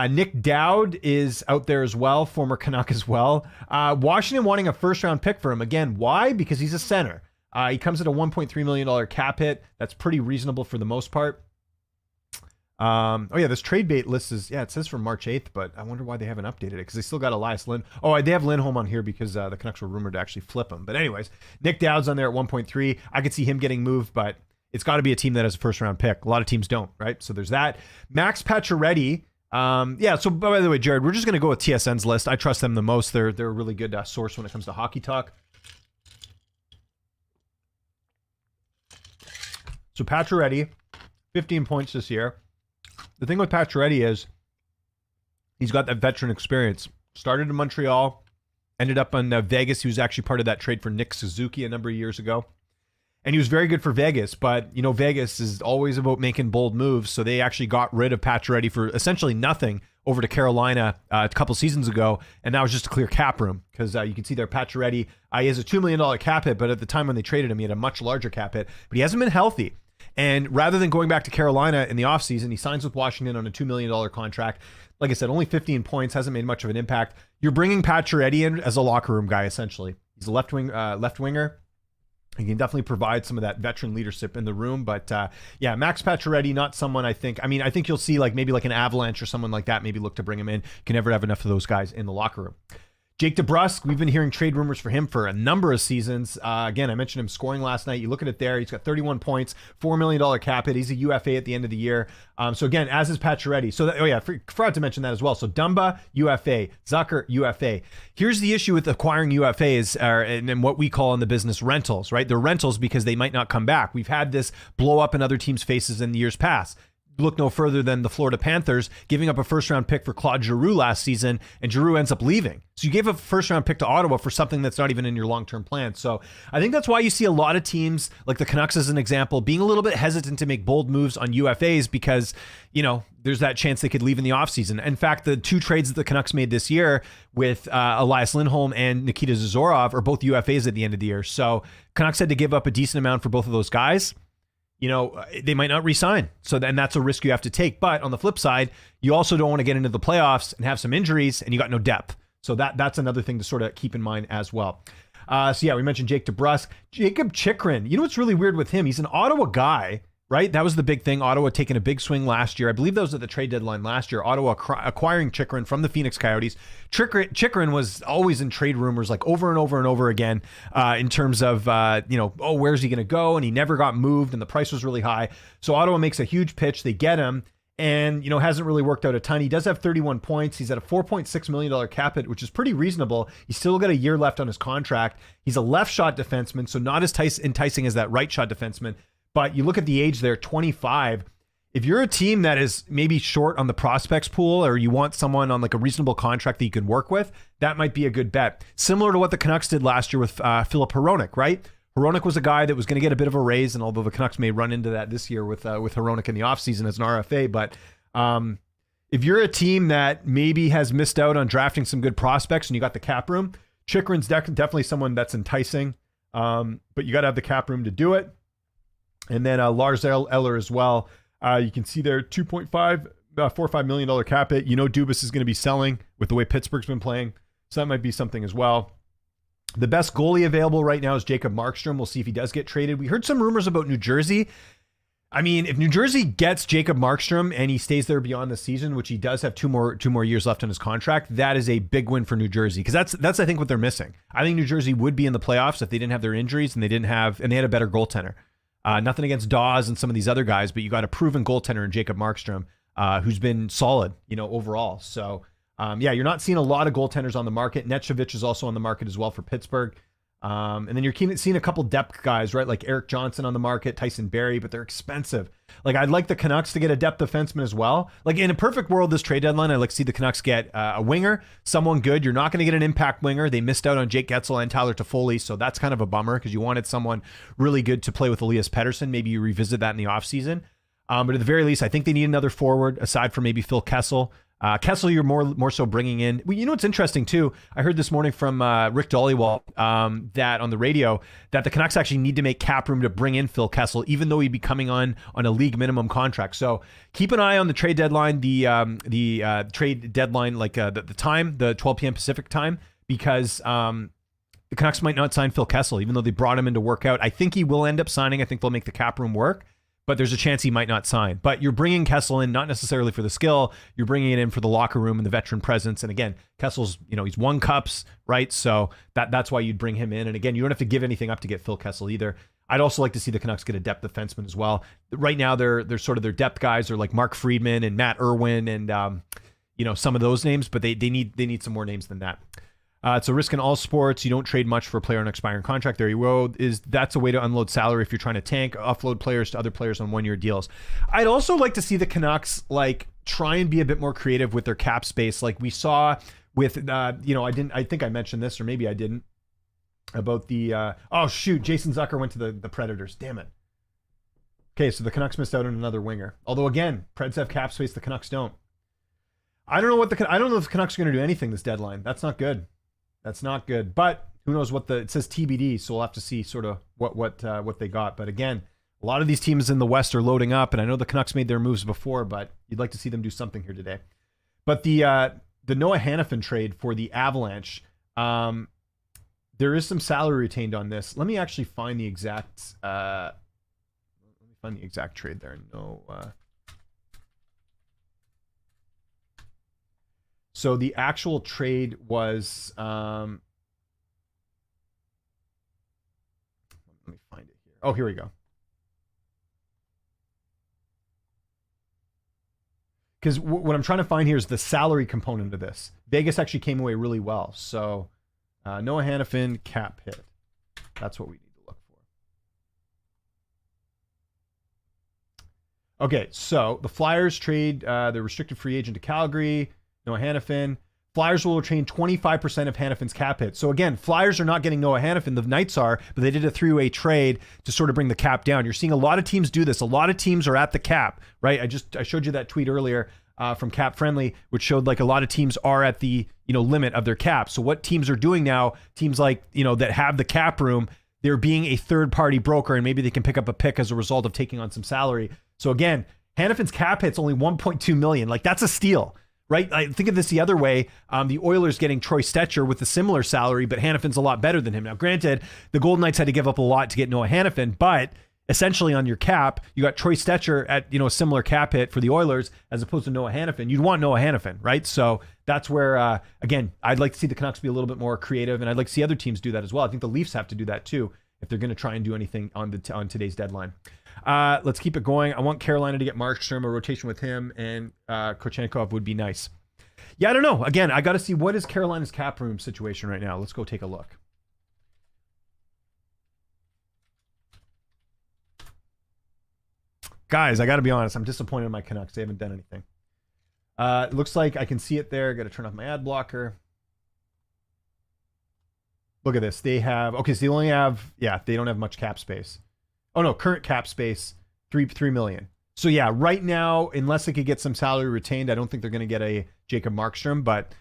Nick Dowd is out there as well, former Canuck as well. Washington wanting a first-round pick for him. Again, why? Because he's a center. He comes at a $1.3 million cap hit. That's pretty reasonable for the most part. This trade bait list is, it says from March 8th, but I wonder why they haven't updated it, because they still got Elias Lindholm. Oh, they have Lindholm on here because the Canucks were rumored to actually flip him. But anyways, Nick Dowd's on there at 1.3. I could see him getting moved, but it's got to be a team that has a first round pick. A lot of teams don't, right? So there's that. Max Pacioretty. So by the way, Jared, we're just going to go with TSN's list. I trust them the most. They're a really good source when it comes to hockey talk. So Pacioretty, 15 points this year. The thing with Pacioretty is he's got that veteran experience. Started in Montreal, ended up in Vegas. He was actually part of that trade for Nick Suzuki a number of years ago. And he was very good for Vegas, but, Vegas is always about making bold moves, so they actually got rid of Pacioretty for essentially nothing over to Carolina a couple seasons ago, and that was just a clear cap room, because you can see there Pacioretty, he has a $2 million cap hit, but at the time when they traded him, he had a much larger cap hit, but he hasn't been healthy. And rather than going back to Carolina in the offseason, he signs with Washington on a $2 million contract. Like I said, only 15 points, hasn't made much of an impact. You're bringing Pacioretty in as a locker room guy, essentially. He's a left winger. He can definitely provide some of that veteran leadership in the room. But Max Pacioretty, not someone I think you'll see maybe an Avalanche or someone like that maybe look to bring him in. You can never have enough of those guys in the locker room. Jake DeBrusk, we've been hearing trade rumors for him for a number of seasons. Again, I mentioned him scoring last night. You look at it there, he's got 31 points, $4 million cap hit. He's a UFA at the end of the year. So again, as is Pacioretty. So forgot to mention that as well. So Dumba, UFA, Zucker, UFA. Here's the issue with acquiring UFAs, and what we call in the business rentals, right? They're rentals because they might not come back. We've had this blow up in other teams' faces in the years past. Look no further than the Florida Panthers giving up a first-round pick for Claude Giroux last season, and Giroux ends up leaving. So you gave up a first-round pick to Ottawa for something that's not even in your long-term plan. So I think that's why you see a lot of teams, like the Canucks as an example, being a little bit hesitant to make bold moves on UFAs because, there's that chance they could leave in the offseason. In fact, the 2 trades that the Canucks made this year with Elias Lindholm and Nikita Zazorov are both UFAs at the end of the year. So Canucks had to give up a decent amount for both of those guys. They might not re-sign. So then that's a risk you have to take. But on the flip side, you also don't want to get into the playoffs and have some injuries and you got no depth. So that's another thing to sort of keep in mind as well. We mentioned Jake DeBrusk. Jacob Chychrun. What's really weird with him? He's an Ottawa guy, right? That was the big thing. Ottawa taking a big swing last year. I believe that was at the trade deadline last year. Ottawa acquiring Chychrun from the Phoenix Coyotes. Chychrun was always in trade rumors over and over and over again in terms of, where's he going to go? And he never got moved and the price was really high. So Ottawa makes a huge pitch. They get him. and, hasn't really worked out a ton. He does have 31 points. He's at a $4.6 million cap hit, which is pretty reasonable. He's still got a year left on his contract. He's a left shot defenseman, so not as enticing as that right shot defenseman. But you look at the age there, 25. If you're a team that is maybe short on the prospects pool, or you want someone on like a reasonable contract that you can work with, that might be a good bet. Similar to what the Canucks did last year with Filip Hronek, right? Hronek was a guy that was going to get a bit of a raise, and although the Canucks may run into that this year with Hronek in the offseason as an RFA, but if you're a team that maybe has missed out on drafting some good prospects and you got the cap room, Chychrun's definitely someone that's enticing, but you got to have the cap room to do it. And then Lars Eller as well. You can see there $2.45 million cap hit. Dubas is going to be selling with the way Pittsburgh's been playing, so that might be something as well. The best goalie available right now is Jacob Markstrom. We'll see if he does get traded. We heard some rumors about New Jersey. I mean, if New Jersey gets Jacob Markstrom and he stays there beyond the season, which he does have two more years left on his contract, that is a big win for New Jersey, because that's I think what they're missing. I think New Jersey would be in the playoffs if they didn't have their injuries and they had a better goaltender. Nothing against Dawes and some of these other guys, but you got a proven goaltender in Jacob Markstrom, who's been solid, overall. So. You're not seeing a lot of goaltenders on the market. Nechevich is also on the market as well for Pittsburgh. And then you're seeing a couple depth guys, right? Like Eric Johnson on the market, Tyson Barrie, but they're expensive. Like, I'd like the Canucks to get a depth defenseman as well. Like, in a perfect world, this trade deadline, I'd like to see the Canucks get a winger, someone good. You're not going to get an impact winger. They missed out on Jake Getzel and Tyler Toffoli, so that's kind of a bummer because you wanted someone really good to play with Elias Pettersson. Maybe you revisit that in the offseason. But at the very least, I think they need another forward aside from maybe Phil Kessel. Kessel, you're more so bringing in. Well, what's interesting too? I heard this morning from Rick Dhaliwal that on the radio that the Canucks actually need to make cap room to bring in Phil Kessel, even though he'd be coming on a league minimum contract. So keep an eye on the trade deadline, the trade deadline, like the time, the 12 p.m. Pacific time, because the Canucks might not sign Phil Kessel, even though they brought him in to work out. I think he will end up signing. I think they'll make the cap room work. But there's a chance he might not sign. But you're bringing Kessel in not necessarily for the skill. You're bringing it in for the locker room and the veteran presence. And again, Kessel's, he's won cups, right? So that's why you'd bring him in. And again, you don't have to give anything up to get Phil Kessel either. I'd also like to see the Canucks get a depth defenseman as well. Right now, they're sort of their depth guys are like Mark Friedman and Matt Irwin and some of those names. But they need some more names than that. It's a risk in all sports. You don't trade much for a player on an expiring contract. There you go. That's a way to unload salary if you're trying to tank, offload players to other players on one-year deals. I'd also like to see the Canucks try and be a bit more creative with their cap space, like we saw with I think I mentioned this, or maybe I didn't, about the Jason Zucker went to the Predators. Damn it. Okay, so the Canucks missed out on another winger. Although again, Preds have cap space, the Canucks don't. I don't know if the Canucks are going to do anything this deadline. That's not good. That's not good, but who knows it says TBD, so we'll have to see sort of what they got. But again, a lot of these teams in the West are loading up, and I know the Canucks made their moves before, but you'd like to see them do something here today. But the Noah Hanifin trade for the Avalanche, there is some salary retained on this. Let me actually find the exact trade there. So the actual trade was, let me find it here. Oh, here we go. Because what I'm trying to find here is the salary component of this. Vegas actually came away really well. So Noah Hanifin cap hit. That's what we need to look for. Okay, so the Flyers trade the restricted free agent to Calgary. Noah Hanifin. Flyers will retain 25% of Hanifin's cap hit. So again, Flyers are not getting Noah Hanifin. The Knights are, but they did a three-way trade to sort of bring the cap down. You're seeing a lot of teams do this. A lot of teams are at the cap, right? I showed you that tweet earlier from Cap Friendly, which showed like a lot of teams are at the limit of their cap. So what teams are doing now, teams like that have the cap room, they're being a third-party broker, and maybe they can pick up a pick as a result of taking on some salary. So again, Hanifin's cap hit's only $1.2 million. Like, that's a steal. Right? I think of this the other way. The Oilers getting Troy Stecher with a similar salary, but Hanifin's a lot better than him. Now, granted, the Golden Knights had to give up a lot to get Noah Hanifin, but essentially on your cap, you got Troy Stecher at a similar cap hit for the Oilers as opposed to Noah Hanifin. You'd want Noah Hanifin, right? So that's where, again, I'd like to see the Canucks be a little bit more creative, and I'd like to see other teams do that as well. I think the Leafs have to do that too if they're going to try and do anything on today's deadline. Let's keep it going. I want Carolina to get Markstrom, a rotation with him, and Kochenkov would be nice. Yeah, I don't know. Again, I got to see what is Carolina's cap room situation right now. Let's go take a look. Guys, I got to be honest. I'm disappointed in my Canucks. They haven't done anything. It looks like I can see it there. Got to turn off my ad blocker. Look at this. They have, okay, so they only have, yeah, they don't have much cap space. Oh no, current cap space, $3 million. So yeah, right now, unless they could get some salary retained, I don't think they're going to get a Jacob Markstrom, but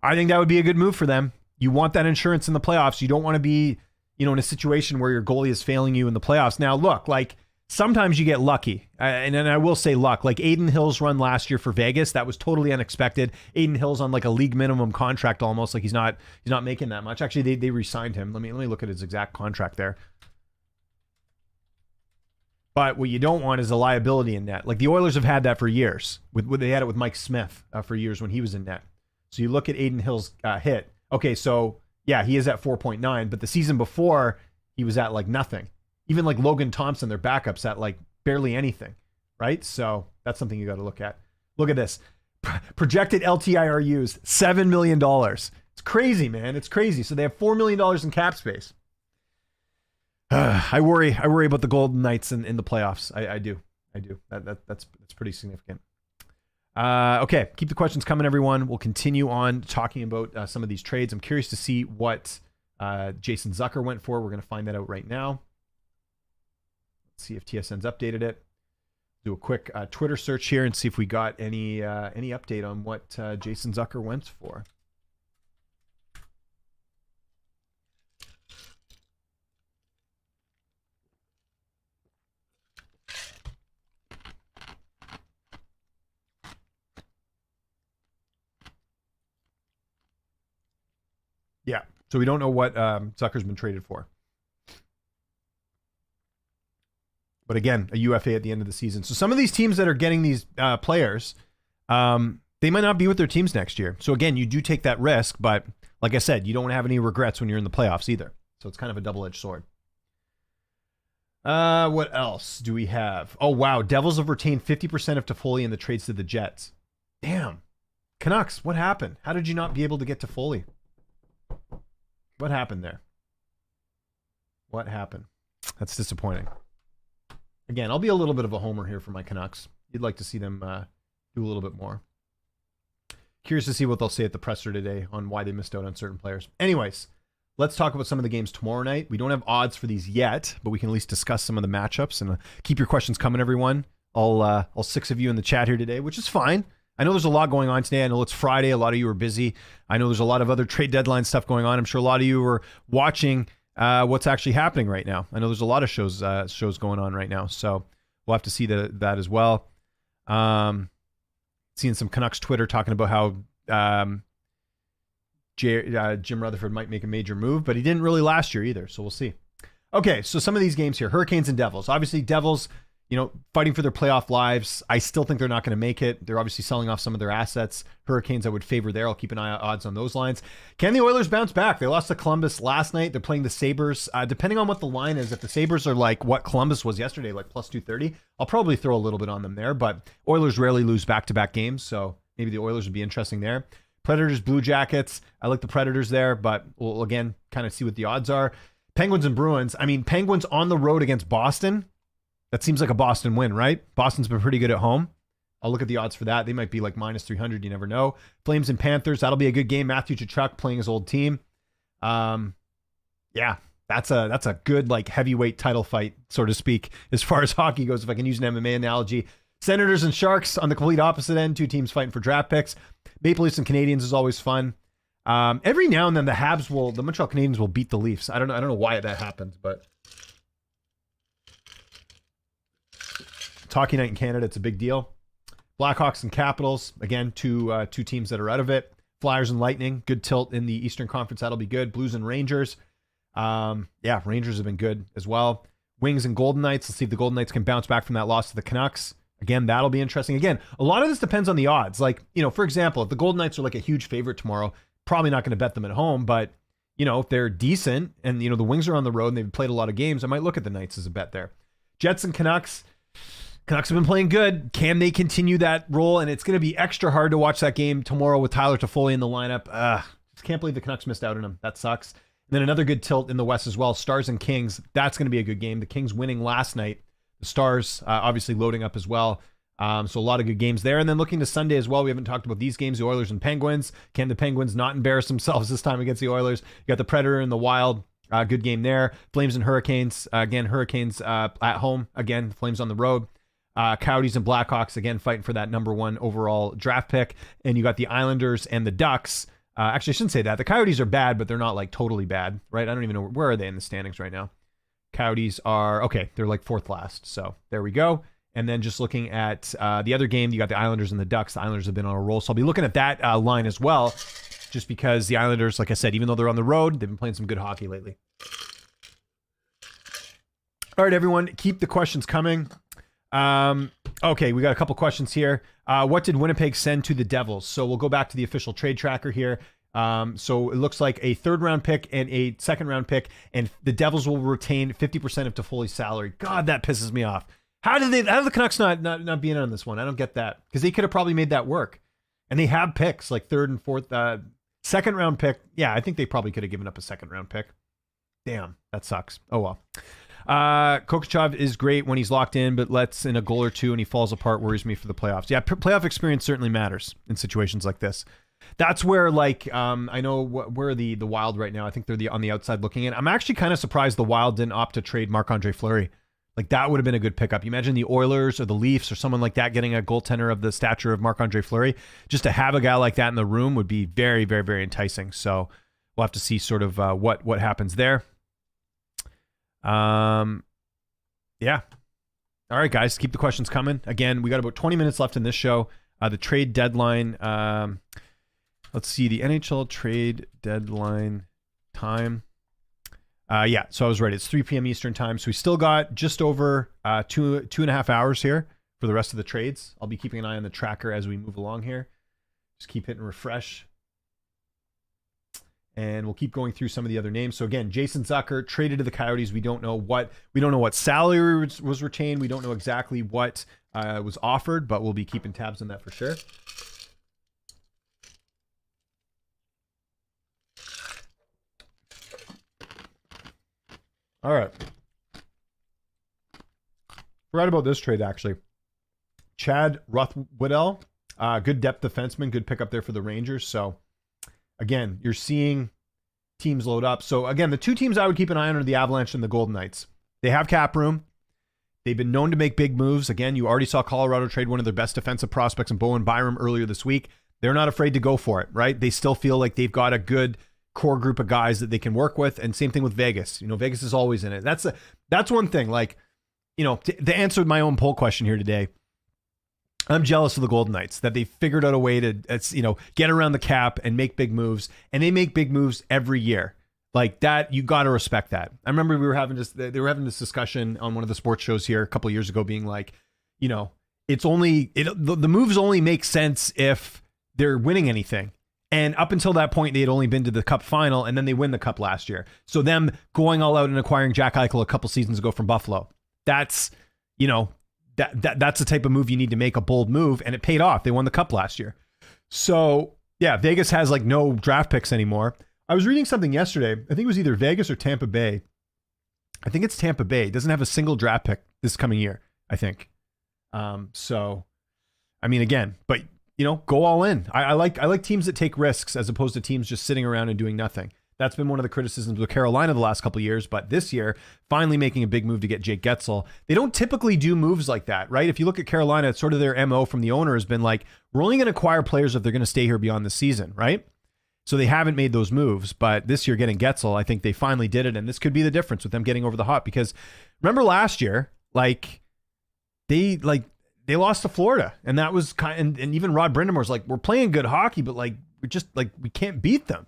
I think that would be a good move for them. You want that insurance in the playoffs. You don't want to be, in a situation where your goalie is failing you in the playoffs. Now look, like, sometimes you get lucky, and I will say luck. Like Adin Hill's run last year for Vegas, that was totally unexpected. Adin Hill's on like a league minimum contract almost, like he's not making that much. Actually, they re-signed him. Let me look at his exact contract there. But what you don't want is a liability in net. Like the Oilers have had that for years. They had it with Mike Smith for years when he was in net. So you look at Adin Hill's hit. Okay, so yeah, he is at 4.9, but the season before he was at like nothing. Even like Logan Thompson, their backups at like barely anything, right? So that's something you got to look at. Look at this. Projected LTIRUs, $7 million. It's crazy, man. It's crazy. So they have $4 million in cap space. I worry about the Golden Knights in the playoffs. I do. That's pretty significant. Okay, keep the questions coming, everyone. We'll continue on talking about some of these trades. I'm curious to see what Jason Zucker went for. We're going to find that out right now. See if TSN's updated it. Do a quick Twitter search here and see if we got any update on what Jason Zucker went for. Yeah, so we don't know what Zucker's been traded for. But again, a UFA at the end of the season. So some of these teams that are getting these players, they might not be with their teams next year. So again, you do take that risk, but like I said, you don't have any regrets when you're in the playoffs either. So it's kind of a double-edged sword. What else do we have? Oh, wow. Devils have retained 50% of Toffoli in the trades to the Jets. Damn. Canucks, what happened? How did you not be able to get Toffoli? What happened there? What happened? That's disappointing. Again, I'll be a little bit of a homer here for my Canucks. You'd like to see them do a little bit more. Curious to see what they'll say at the presser today on why they missed out on certain players. Anyways, let's talk about some of the games tomorrow night. We don't have odds for these yet, but we can at least discuss some of the matchups and keep your questions coming, everyone. All 6 of you in the chat here today, which is fine. I know there's a lot going on today. I know it's Friday. A lot of you are busy. I know there's a lot of other trade deadline stuff going on. I'm sure a lot of you are watching what's actually happening right now. I know there's a lot of shows going on right now, so we'll have to see that as well. Seeing some Canucks Twitter talking about how Jim Rutherford might make a major move, but he didn't really last year either, so we'll see. Okay, so some of these games here, Hurricanes and Devils. Obviously, Devils, fighting for their playoff lives. I still think they're not going to make it. They're obviously selling off some of their assets. Hurricanes, I would favor there. I'll keep an eye on odds on those lines. Can the Oilers bounce back? They lost to Columbus last night. They're playing the Sabres. Depending on what the line is, if the Sabres are like what Columbus was yesterday, like plus 230, I'll probably throw a little bit on them there. But Oilers rarely lose back-to-back games, so maybe the Oilers would be interesting there. Predators, Blue Jackets. I like the Predators there, but we'll again kind of see what the odds are. Penguins and Bruins. I mean, Penguins on the road against Boston. That seems like a Boston win, right? Boston's been pretty good at home. I'll look at the odds for that. They might be like minus 300. You never know. Flames and Panthers. That'll be a good game. Matthew Tkachuk playing his old team. Yeah, that's a good like heavyweight title fight, so to speak, as far as hockey goes, if I can use an MMA analogy. Senators and Sharks on the complete opposite end. 2 teams fighting for draft picks. Maple Leafs and Canadiens is always fun. Every now and then the Montreal Canadiens will beat the Leafs. I don't know why that happens, but it's hockey night in Canada. It's a big deal. Blackhawks and Capitals. Again, two teams that are out of it. Flyers and Lightning. Good tilt in the Eastern Conference. That'll be good. Blues and Rangers. Yeah, Rangers have been good as well. Wings and Golden Knights. Let's see if the Golden Knights can bounce back from that loss to the Canucks. Again, that'll be interesting. Again, a lot of this depends on the odds. Like, for example, if the Golden Knights are like a huge favorite tomorrow, probably not going to bet them at home, but if they're decent and, the Wings are on the road and they've played a lot of games, I might look at the Knights as a bet there. Jets and Canucks. Canucks have been playing good. Can they continue that role? And it's going to be extra hard to watch that game tomorrow with Tyler Toffoli in the lineup. Just can't believe the Canucks missed out on him. That sucks. And then another good tilt in the West as well. Stars and Kings. That's going to be a good game. The Kings winning last night. The Stars obviously loading up as well. So a lot of good games there. And then looking to Sunday as well, we haven't talked about these games, the Oilers and Penguins. Can the Penguins not embarrass themselves this time against the Oilers? You got the Predator and the Wild. Good game there. Flames and Hurricanes. Again, Hurricanes at home. Again, Flames on the road. Coyotes and Blackhawks, again, fighting for that number 1 overall draft pick. And you got the Islanders and the Ducks. Actually, I shouldn't say that. The Coyotes are bad, but they're not like totally bad, right? I don't even know. Where are they in the standings right now? Coyotes are, okay, they're like 4th last. So there we go. And then just looking at the other game, you got the Islanders and the Ducks. The Islanders have been on a roll. So I'll be looking at that line as well, just because the Islanders, like I said, even though they're on the road, they've been playing some good hockey lately. All right, everyone, keep the questions coming. Okay, we got a couple questions here. What did Winnipeg send to the Devils? So we'll go back to the official trade tracker here. So it looks like a 3rd round pick and a 2nd round pick, and the Devils will retain 50% of Toffoli's salary. God, that pisses me off. How did the Canucks not be in on this one? I don't get that, because they could have probably made that work, and they have picks like 3rd and 4th, 2nd round pick. Yeah, I think they probably could have given up a 2nd round pick. Damn, that sucks. Oh well. Kokachev is great when he's locked in, but lets in a goal or two and he falls apart, worries me for the playoffs. Yeah, playoff experience certainly matters in situations like this. That's where, like, I know where are the Wild right now. I think they're on the outside looking in. I'm actually kind of surprised the Wild didn't opt to trade Marc-Andre Fleury. Like, that would have been a good pickup. You imagine the Oilers or the Leafs or someone like that getting a goaltender of the stature of Marc-Andre Fleury. Just to have a guy like that in the room would be very, very, very enticing. So we'll have to see sort of what happens there. Yeah. All right, guys, keep the questions coming. Again, we got about 20 minutes left in this show. The trade deadline. Let's see the NHL trade deadline time. Yeah, so I was right. It's 3 p.m. Eastern time. So we still got just over 2.5 hours here for the rest of the trades. I'll be keeping an eye on the tracker as we move along here. Just keep hitting refresh. And we'll keep going through some of the other names. So again, Jason Zucker traded to the Coyotes. We don't know what salary was retained. We don't know exactly what was offered, but we'll be keeping tabs on that for sure. All right. Forgot about this trade actually. Chad Ruthwedel, good depth defenseman, good pickup there for the Rangers. So. Again, you're seeing teams load up. So again, the 2 teams I would keep an eye on are the Avalanche and the Golden Knights. They have cap room. They've been known to make big moves. Again, you already saw Colorado trade one of their best defensive prospects in Bowen Byram earlier this week. They're not afraid to go for it, right? They still feel like they've got a good core group of guys that they can work with. And same thing with Vegas. Vegas is always in it. That's one thing. Like, to answer my own poll question here today, I'm jealous of the Golden Knights that they figured out a way to, get around the cap and make big moves, and they make big moves every year. Like that, you got to respect that. I remember they were having this discussion on one of the sports shows here a couple of years ago, being like, the moves only make sense if they're winning anything. And up until that point, they had only been to the Cup final, and then they win the Cup last year. So them going all out and acquiring Jack Eichel a couple seasons ago from Buffalo, that's the type of move you need to make, a bold move, and it paid off. They won the Cup last year. So yeah, Vegas has like no draft picks anymore. I was reading something yesterday. I think it was either Vegas or Tampa Bay. I think it's Tampa Bay. It doesn't have a single draft pick this coming year, I think. So, I mean, again, but go all in. I like teams that take risks as opposed to teams just sitting around and doing nothing. That's been one of the criticisms of Carolina the last couple of years, but this year, finally making a big move to get Jake Getzel. They don't typically do moves like that, right? If you look at Carolina, it's sort of their MO from the owner has been like, we're only going to acquire players if they're going to stay here beyond the season, right? So they haven't made those moves, but this year getting Getzel, I think they finally did it, and this could be the difference with them getting over the hump, because remember last year, they lost to Florida, and that was and even Rod Brindamore's like, we're playing good hockey, but we're just we can't beat them.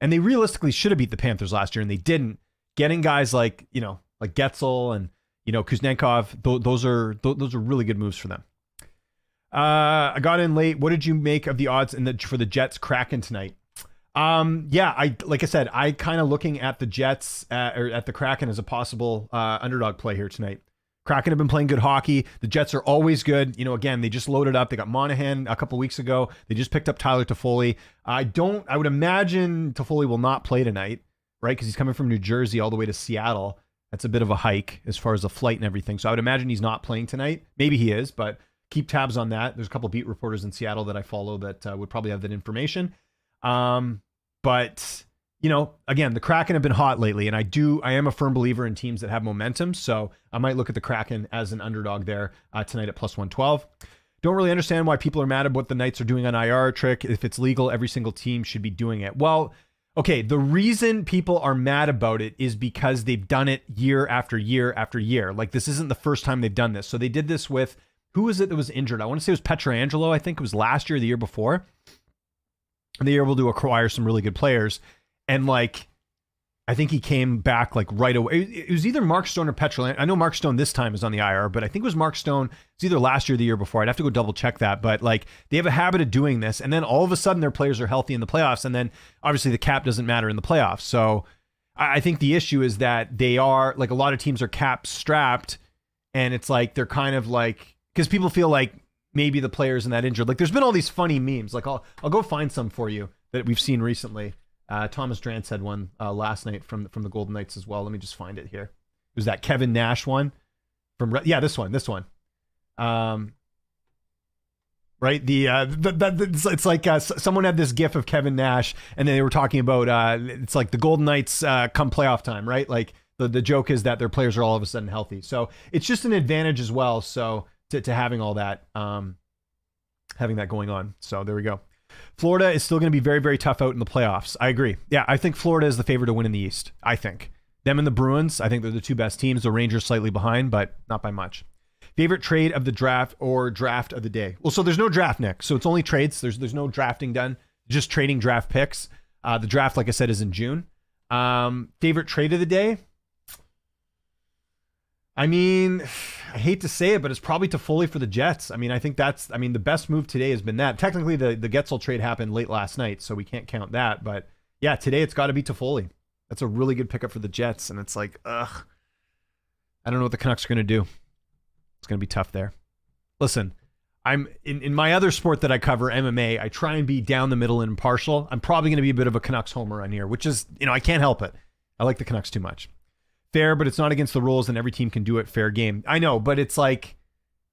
And they realistically should have beat the Panthers last year, and they didn't. Getting guys like Getzel and Kuznetsov, those are really good moves for them. I got in late. What did you make of the odds for the Jets Kraken tonight? Yeah, like I said, I kind of looking at the Jets or at the Kraken as a possible underdog play here tonight. Kraken have been playing good hockey. The Jets are always good. You know, again, they just loaded up. They got Monahan a couple weeks ago. They just picked up Tyler Toffoli. I would imagine Toffoli will not play tonight, right? Because he's coming from New Jersey all the way to Seattle. That's a bit of a hike as far as the flight and everything. So I would imagine he's not playing tonight. Maybe he is, but keep tabs on that. There's a couple beat reporters in Seattle that I follow that would probably have that information. But you know, again, the Kraken have been hot lately, and I am a firm believer in teams that have momentum. So I might look at the Kraken as an underdog there tonight at plus 112. Don't really understand why people are mad at what the Knights are doing on IR trick. If it's legal, every single team should be doing it. Well, okay, the reason people are mad about it is because they've done it year after year after year. Like, this isn't the first time they've done this. So they did this with, who was it that was injured? I want to say it was Pietrangelo. I think it was last year or the year before. And they were able to acquire some really good players. And like, I think he came back like right away. It was either Mark Stone or Pietrangelo. I know Mark Stone this time is on the IR, but I think it was Mark Stone. It's either last year or the year before. I'd have to go double check that. But like, they have a habit of doing this. And then all of a sudden their players are healthy in the playoffs. And then obviously the cap doesn't matter in the playoffs. So I think the issue is that they are, like, a lot of teams are cap strapped. And it's like, they're kind of like, because people feel like maybe the players in that injured. Like, there's been all these funny memes. Like, I'll go find some for you that we've seen recently. Thomas Drance had one last night from the Golden Knights as well. Let me just find it here. It was that Kevin Nash one from, this one. Right. It's like someone had this gif of Kevin Nash, and they were talking about it's like the Golden Knights come playoff time, right? Like the joke is that their players are all of a sudden healthy. So it's just an advantage as well. So to having all that, having that going on. So there we go. Florida is still going to be very, very tough out in the playoffs. I agree. Yeah, I think Florida is the favorite to win in the East. I think. Them and the Bruins, I think they're the two best teams. The Rangers slightly behind, but not by much. Favorite trade of the draft or draft of the day? Well, so there's no draft, Nick. So it's only trades. There's no drafting done. Just trading draft picks. The draft, like I said, is in June. Favorite trade of the day? I mean, I hate to say it, but it's probably Toffoli for the Jets. I mean, I think the best move today has been that. Technically, the Getzel trade happened late last night, so we can't count that. But yeah, today it's got to be Toffoli. That's a really good pickup for the Jets, and it's like, I don't know what the Canucks are going to do. It's going to be tough there. Listen, I'm in my other sport that I cover, MMA, I try and be down the middle and impartial. I'm probably going to be a bit of a Canucks homer on here, which is, I can't help it. I like the Canucks too much. Fair, but it's not against the rules, and every team can do it. Fair game. I know, but it's like,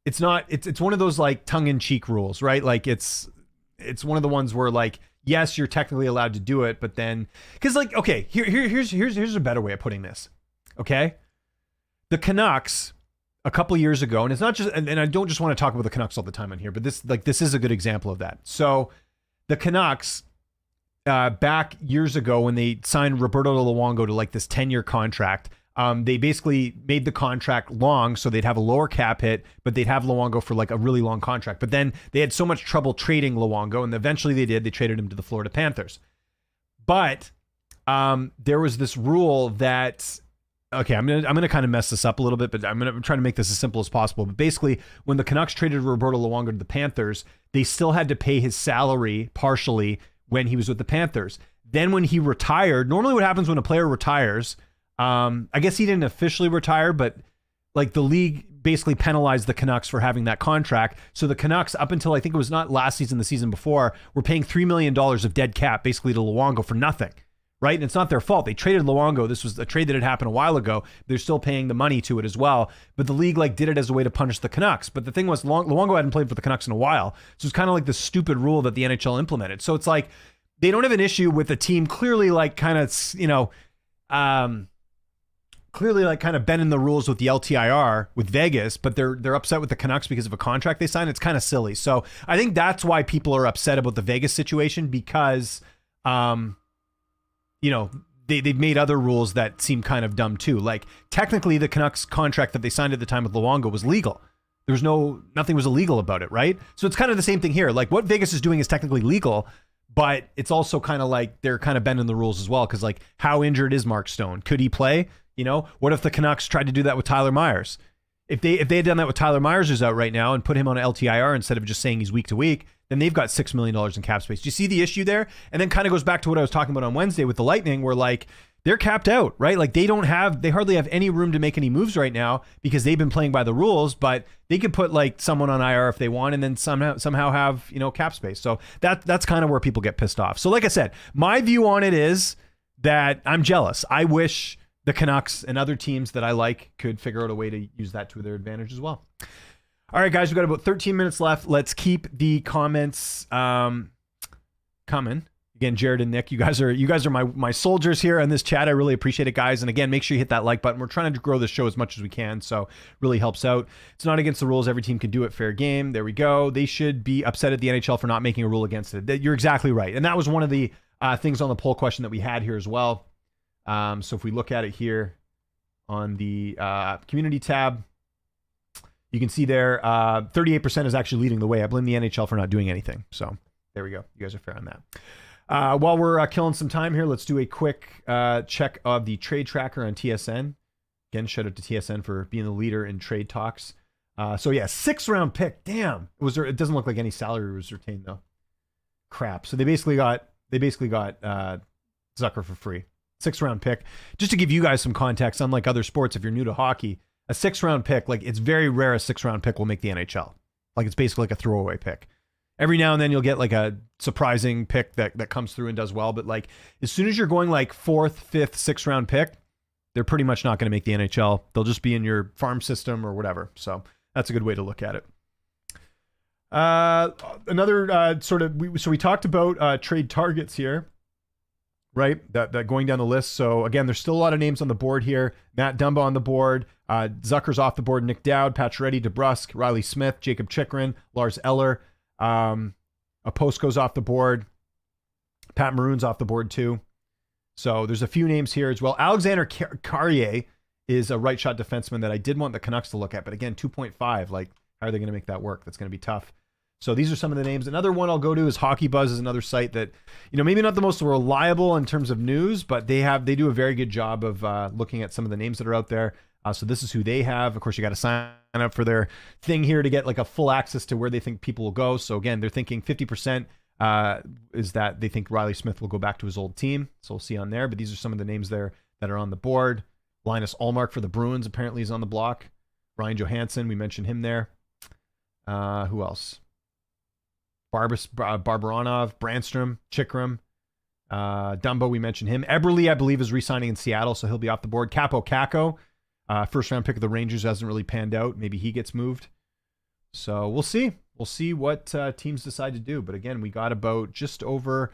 it's not. It's one of those like tongue-in-cheek rules, right? Like it's one of the ones where like, yes, you're technically allowed to do it, but then because like, okay, here's a better way of putting this. Okay, the Canucks a couple years ago, and it's not just, and I don't just want to talk about the Canucks all the time on here, but this is a good example of that. So the Canucks. Back years ago when they signed Roberto Luongo to like this 10-year contract, they basically made the contract long so they'd have a lower cap hit, but they'd have Luongo for like a really long contract. But then they had so much trouble trading Luongo, and eventually they traded him to the Florida Panthers. But there was this rule that, okay, I'm gonna kind of mess this up a little bit, but I'm trying to make this as simple as possible. But basically, when the Canucks traded Roberto Luongo to the Panthers, they still had to pay his salary partially when he was with the Panthers. Then when he retired, normally what happens when a player retires, I guess he didn't officially retire, but like the league basically penalized the Canucks for having that contract. So the Canucks, up until I think it was not last season, the season before, were paying $3 million of dead cap basically to Luongo for nothing, right? And it's not their fault. They traded Luongo. This was a trade that had happened a while ago. They're still paying the money to it as well. But the league like did it as a way to punish the Canucks. But the thing was, Luongo hadn't played for the Canucks in a while. So it's kind of like the stupid rule that the NHL implemented. So it's like, they don't have an issue with the team clearly like kind of, clearly like kind of bending the rules with the LTIR with Vegas, but they're upset with the Canucks because of a contract they signed. It's kind of silly. So I think that's why people are upset about the Vegas situation because, they've made other rules that seem kind of dumb too. Like technically the Canucks contract that they signed at the time with Luongo was legal. There was nothing was illegal about it, right? So it's kind of the same thing here. Like what Vegas is doing is technically legal, but it's also kind of like they're kind of bending the rules as well. Because like, how injured is Mark Stone? Could he play? What if the Canucks tried to do that with Tyler Myers? If they had done that with Tyler Myers, who's out right now, and put him on an LTIR instead of just saying he's week to week, then they've got $6 million in cap space. Do you see the issue there? And then kind of goes back to what I was talking about on Wednesday with the Lightning, where like they're capped out, right? Like they hardly have any room to make any moves right now because they've been playing by the rules, but they could put like someone on IR if they want and then somehow have, cap space. So that's kind of where people get pissed off. So like I said, my view on it is that I'm jealous. I wish the Canucks and other teams that I like could figure out a way to use that to their advantage as well. All right, guys, we've got about 13 minutes left. Let's keep the comments coming. Again, Jared and Nick, you guys are my soldiers here in this chat. I really appreciate it, guys. And again, make sure you hit that like button. We're trying to grow the show as much as we can, so really helps out. It's not against the rules. Every team can do it. Fair game. There we go. They should be upset at the NHL for not making a rule against it. You're exactly right. And that was one of the things on the poll question that we had here as well. So if we look at it here on the community tab, you can see there 38% is actually leading the way. I blame the NHL for not doing anything. So there we go. You guys are fair on that. While we're killing some time here, let's do a quick check of the trade tracker on TSN. Again, shout out to TSN for being the leader in trade talks. So yeah, 6th round pick. Damn, it doesn't look like any salary was retained though. Crap. So they basically got Zucker for free. 6th round pick. Just to give you guys some context, unlike other sports, if you're new to hockey, a 6th round pick, like it's very rare a 6th round pick will make the NHL. Like it's basically like a throwaway pick. Every now and then you'll get like a surprising pick that comes through and does well. But like as soon as you're going like 4th, 5th, 6th round pick, they're pretty much not going to make the NHL. They'll just be in your farm system or whatever. So that's a good way to look at it. Another we talked about trade targets here, right? That going down the list. So again, there's still a lot of names on the board here. Matt Dumba on the board. Zucker's off the board. Nick Dowd, Pacioretty, DeBrusk, Riley Smith, Jacob Chychrun, Lars Eller. Oposko's off the board. Pat Maroon's off the board too. So there's a few names here as well. Alexander Carrier is a right shot defenseman that I did want the Canucks to look at, but again, 2.5. Like, how are they going to make that work? That's going to be tough. So these are some of the names. Another one I'll go to is Hockey Buzz, is another site that, maybe not the most reliable in terms of news, but they do a very good job of looking at some of the names that are out there. So this is who they have. Of course, you got to sign up for their thing here to get like a full access to where they think people will go. So again, they're thinking 50% is that they think Riley Smith will go back to his old team. So we'll see on there. But these are some of the names there that are on the board. Linus Ullmark for the Bruins apparently is on the block. Ryan Johansson, we mentioned him there. Who else? Barbaronov, Brandstrom, Chychrun, Dumbo, we mentioned him. Eberle, I believe, is re-signing in Seattle, so he'll be off the board. Capo Caco, first round pick of the Rangers, hasn't really panned out. Maybe he gets moved. So we'll see. We'll see what teams decide to do. But again, we got about just over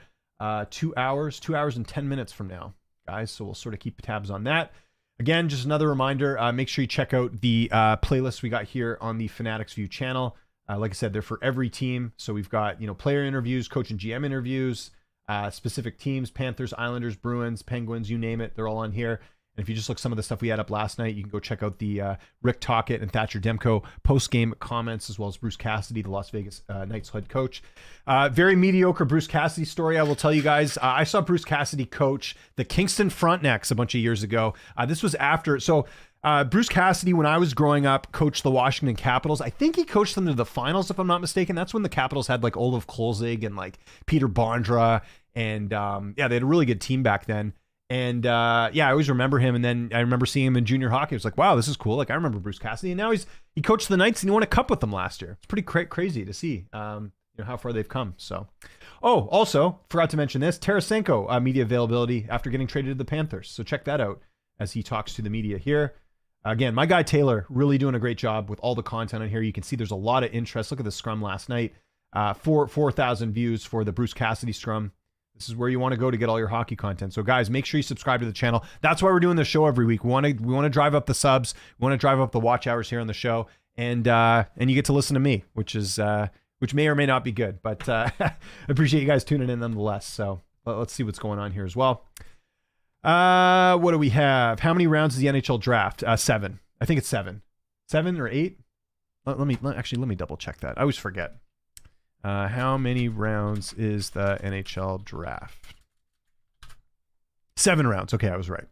2 hours and 10 minutes from now, guys. So we'll sort of keep tabs on that. Again, just another reminder, make sure you check out the playlist we got here on the Fanatics View channel. Like I said, they're for every team. So we've got, player interviews, coach and GM interviews, specific teams, Panthers, Islanders, Bruins, Penguins, you name it. They're all on here. And if you just look some of the stuff we had up last night, you can go check out the Rick Tocchet and Thatcher Demko post-game comments, as well as Bruce Cassidy, the Las Vegas Knights head coach. Very mediocre Bruce Cassidy story, I will tell you guys. I saw Bruce Cassidy coach the Kingston Frontenacs a bunch of years ago. This was after... So Bruce Cassidy, when I was growing up, coached the Washington Capitals. I think he coached them to the finals, if I'm not mistaken. That's when the Capitals had like Olaf Kolzig and like Peter Bondra. And they had a really good team back then. And I always remember him. And then I remember seeing him in junior hockey. I was like, wow, this is cool. Like, I remember Bruce Cassidy. And now he coached the Knights and he won a cup with them last year. It's pretty crazy to see how far they've come. So, also forgot to mention this, Tarasenko media availability after getting traded to the Panthers. So check that out as he talks to the media here. Again, my guy Taylor really doing a great job with all the content on here. You can see there's a lot of interest. Look at the scrum last night. 4,000 views for the Bruce Cassidy scrum. This is where you want to go to get all your hockey content. So guys, make sure you subscribe to the channel. That's why we're doing the show every week. We want to drive up the subs. We want to drive up the watch hours here on the show, and you get to listen to me, which may or may not be good, but I appreciate you guys tuning in nonetheless. So let's see what's going on here as well. What do we have? How many rounds is the NHL draft? 7. I think it's 7 or 8. Let me double check that. I always forget. How many rounds is the NHL draft? 7 rounds. Okay, I was right.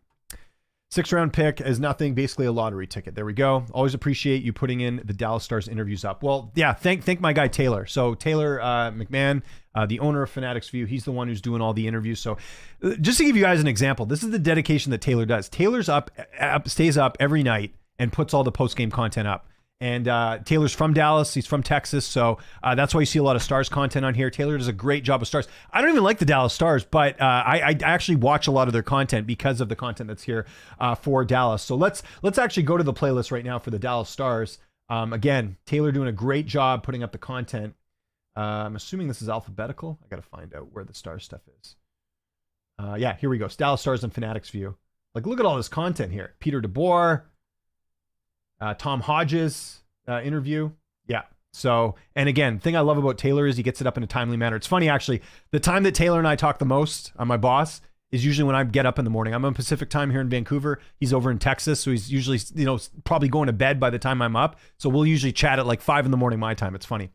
6th round pick is nothing, basically a lottery ticket. There we go. Always appreciate you putting in the Dallas Stars interviews up. Well, yeah, thank my guy Taylor. So Taylor McMahon, the owner of Fanatics View, he's the one who's doing all the interviews. So just to give you guys an example, this is the dedication that Taylor does. Taylor's stays up every night and puts all the post-game content up. And Taylor's from Dallas. He's from Texas. So that's why you see a lot of Stars content on here. Taylor does a great job of Stars. I don't even like the Dallas Stars, but I actually watch a lot of their content because of the content that's here for Dallas. So let's actually go to the playlist right now for the Dallas Stars. Again, Taylor doing a great job putting up the content. I'm assuming this is alphabetical. I got to find out where the Stars stuff is. Yeah, here we go. Dallas Stars and Fanatics View. Like, look at all this content here. Peter DeBoer. Tom Hodges interview. Yeah. So, and again, thing I love about Taylor is he gets it up in a timely manner. It's funny, actually, the time that Taylor and I talk the most on my boss is usually when I get up in the morning. I'm on Pacific time here in Vancouver. He's over in Texas. So he's usually, probably going to bed by the time I'm up. So we'll usually chat at like 5 a.m. my time. It's funny.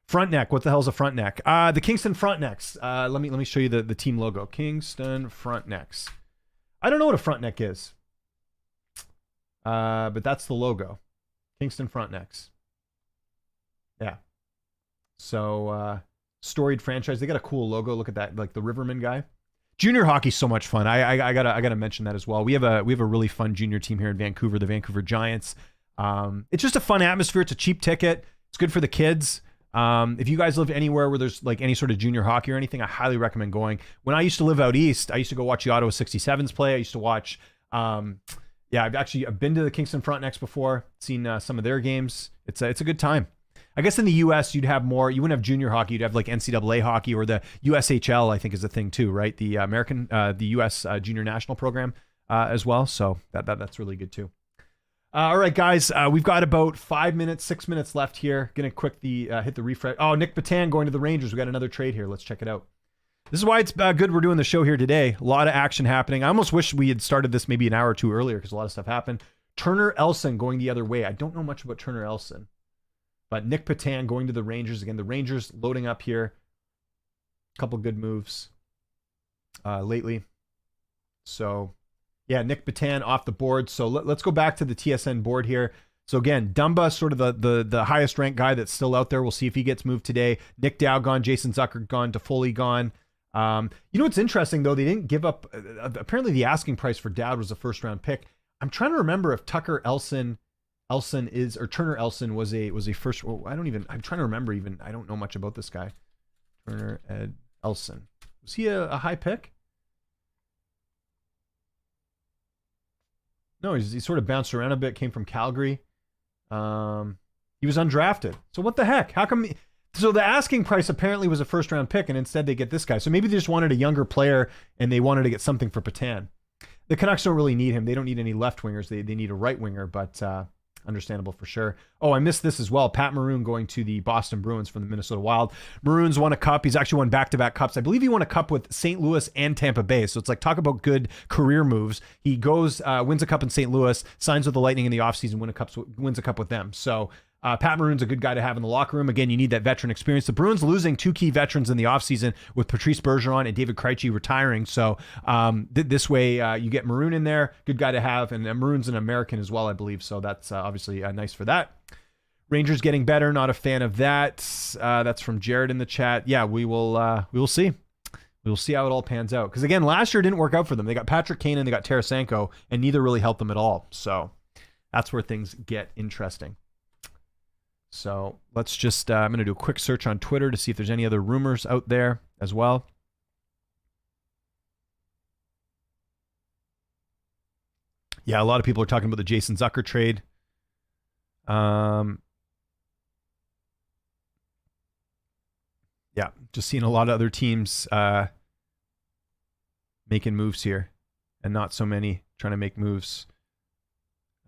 Front neck. What the hell's a front neck? The Kingston front necks. Let me show you the team logo. Kingston front necks. I don't know what a front neck is. But that's the logo. Kingston front necks. Yeah. So storied franchise. They got a cool logo. Look at that, like the Riverman guy. Junior hockey's so much fun. I gotta mention that as well. We have a really fun junior team here in Vancouver, the Vancouver Giants. It's just a fun atmosphere. It's a cheap ticket. It's good for the kids. If you guys live anywhere where there's like any sort of junior hockey or anything, I highly recommend going. When I used to live out east, I used to go watch the Ottawa 67s play. I used to watch yeah, I've been to the Kingston Frontenacs before, seen some of their games. It's a good time. I guess in the U.S. you'd have more. You wouldn't have junior hockey. You'd have like NCAA hockey or the USHL. I think is a thing too, right? The the U.S. Junior National Program as well. So that's really good too. All right, guys, we've got about 6 minutes left here. Gonna hit the refresh. Oh, Nick Patan going to the Rangers. We got another trade here. Let's check it out. This is why it's good we're doing the show here today. A lot of action happening. I almost wish we had started this maybe an hour or two earlier because a lot of stuff happened. Turner Elson going the other way. I don't know much about Turner Elson. But Nick Patan going to the Rangers. Again, the Rangers loading up here. A couple good moves lately. So, yeah, Nick Patan off the board. So let's go back to the TSN board here. So again, Dumba, sort of the highest ranked guy that's still out there. We'll see if he gets moved today. Nick Dow gone. Jason Zucker gone. Toffoli gone. You know what's interesting though? They didn't give up. Apparently, the asking price for Dowd was a first-round pick. I'm trying to remember if Turner Elson was a first. Well, I'm trying to remember even. I don't know much about this guy. Turner Ed Elson, was he a high pick? No, he sort of bounced around a bit. Came from Calgary. He was undrafted. So what the heck? How come? So the asking price apparently was a first-round pick, and instead they get this guy. So maybe they just wanted a younger player, and they wanted to get something for Patan. The Canucks don't really need him. They don't need any left wingers. They need a right winger, but understandable for sure. Oh, I missed this as well. Pat Maroon going to the Boston Bruins from the Minnesota Wild. Maroon's won a cup. He's actually won back-to-back cups. I believe he won a cup with St. Louis and Tampa Bay. So it's like, talk about good career moves. He goes, wins a cup in St. Louis, signs with the Lightning in the offseason, wins a cup with them. So Pat Maroon's a good guy to have in the locker room. Again, you need that veteran experience. The Bruins losing 2 key veterans in the offseason with Patrice Bergeron and David Krejci retiring. So this way you get Maroon in there. Good guy to have. And Maroon's an American as well, I believe. So that's obviously nice for that. Rangers getting better. Not a fan of that. That's from Jared in the chat. Yeah, we will see. We will see how it all pans out. Because again, last year didn't work out for them. They got Patrick Kane and they got Tarasenko, and neither really helped them at all. So that's where things get interesting. So let's just, I'm going to do a quick search on Twitter to see if there's any other rumors out there as well. Yeah, a lot of people are talking about the Jason Zucker trade. Yeah, just seeing a lot of other teams making moves here, and not so many trying to make moves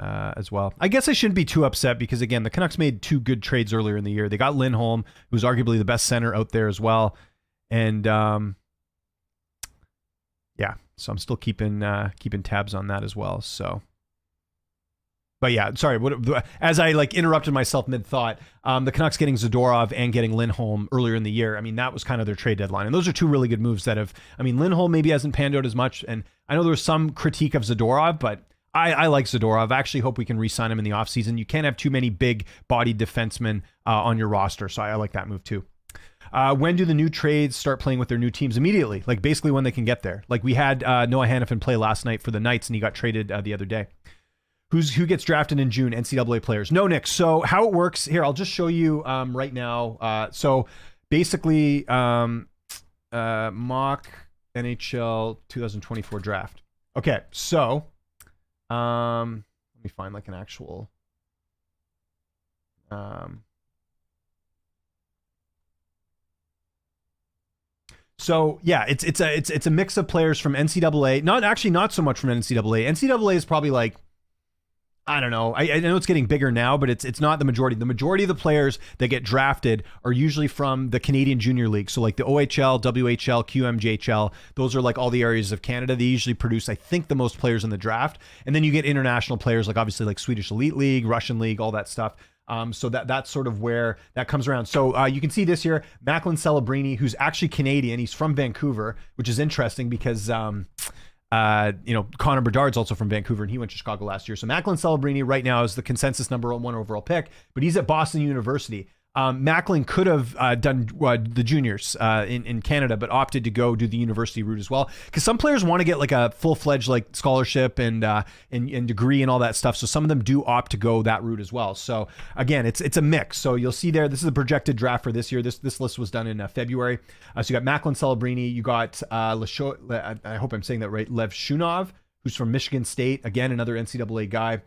as well. I guess I shouldn't be too upset because, again, the Canucks made 2 good trades earlier in the year. They got Lindholm, who's arguably the best center out there as well. And yeah, so I'm still keeping tabs on that as well. So But yeah, sorry. As I like interrupted myself mid thought, the Canucks getting Zadorov and getting Lindholm earlier in the year. I mean, that was kind of their trade deadline, and those are two really good moves that have. I mean, Lindholm maybe hasn't panned out as much, and I know there was some critique of Zadorov, but I like Zadorov. I actually hope we can re-sign him in the offseason. You can't have too many big-bodied defensemen on your roster, so I like that move too. When do the new trades start playing with their new teams? Immediately, like basically when they can get there. Like we had Noah Hannafin play last night for the Knights, and he got traded the other day. Who gets drafted in June? NCAA players. No, Nick. So how it works here, I'll just show you right now. So basically, mock NHL 2024 draft. Okay, so let me find like an actual. So yeah, it's a mix of players from NCAA. Not so much from NCAA. NCAA is probably like, I don't know. I know it's getting bigger now, but it's not the majority. The majority of the players that get drafted are usually from the Canadian Junior League. So like the OHL, WHL, QMJHL, those are like all the areas of Canada. They usually produce, I think, the most players in the draft. And then you get international players like obviously like Swedish Elite League, Russian League, all that stuff. So that's sort of where that comes around. So you can see this here, Macklin Celebrini, who's actually Canadian. He's from Vancouver, which is interesting because Connor Bedard's also from Vancouver, and he went to Chicago last year. So Macklin Celebrini right now is the consensus number 1 overall pick, but he's at Boston University. Macklin could have done the juniors in Canada, but opted to go do the university route as well. Because some players want to get like a full-fledged like scholarship and degree and all that stuff. So some of them do opt to go that route as well. So again, it's a mix. So you'll see there, this is a projected draft for this year. This list was done in February. So you got Macklin Celebrini, you got I hope I'm saying that right, Lev Shunov, who's from Michigan State. Again, another NCAA guy.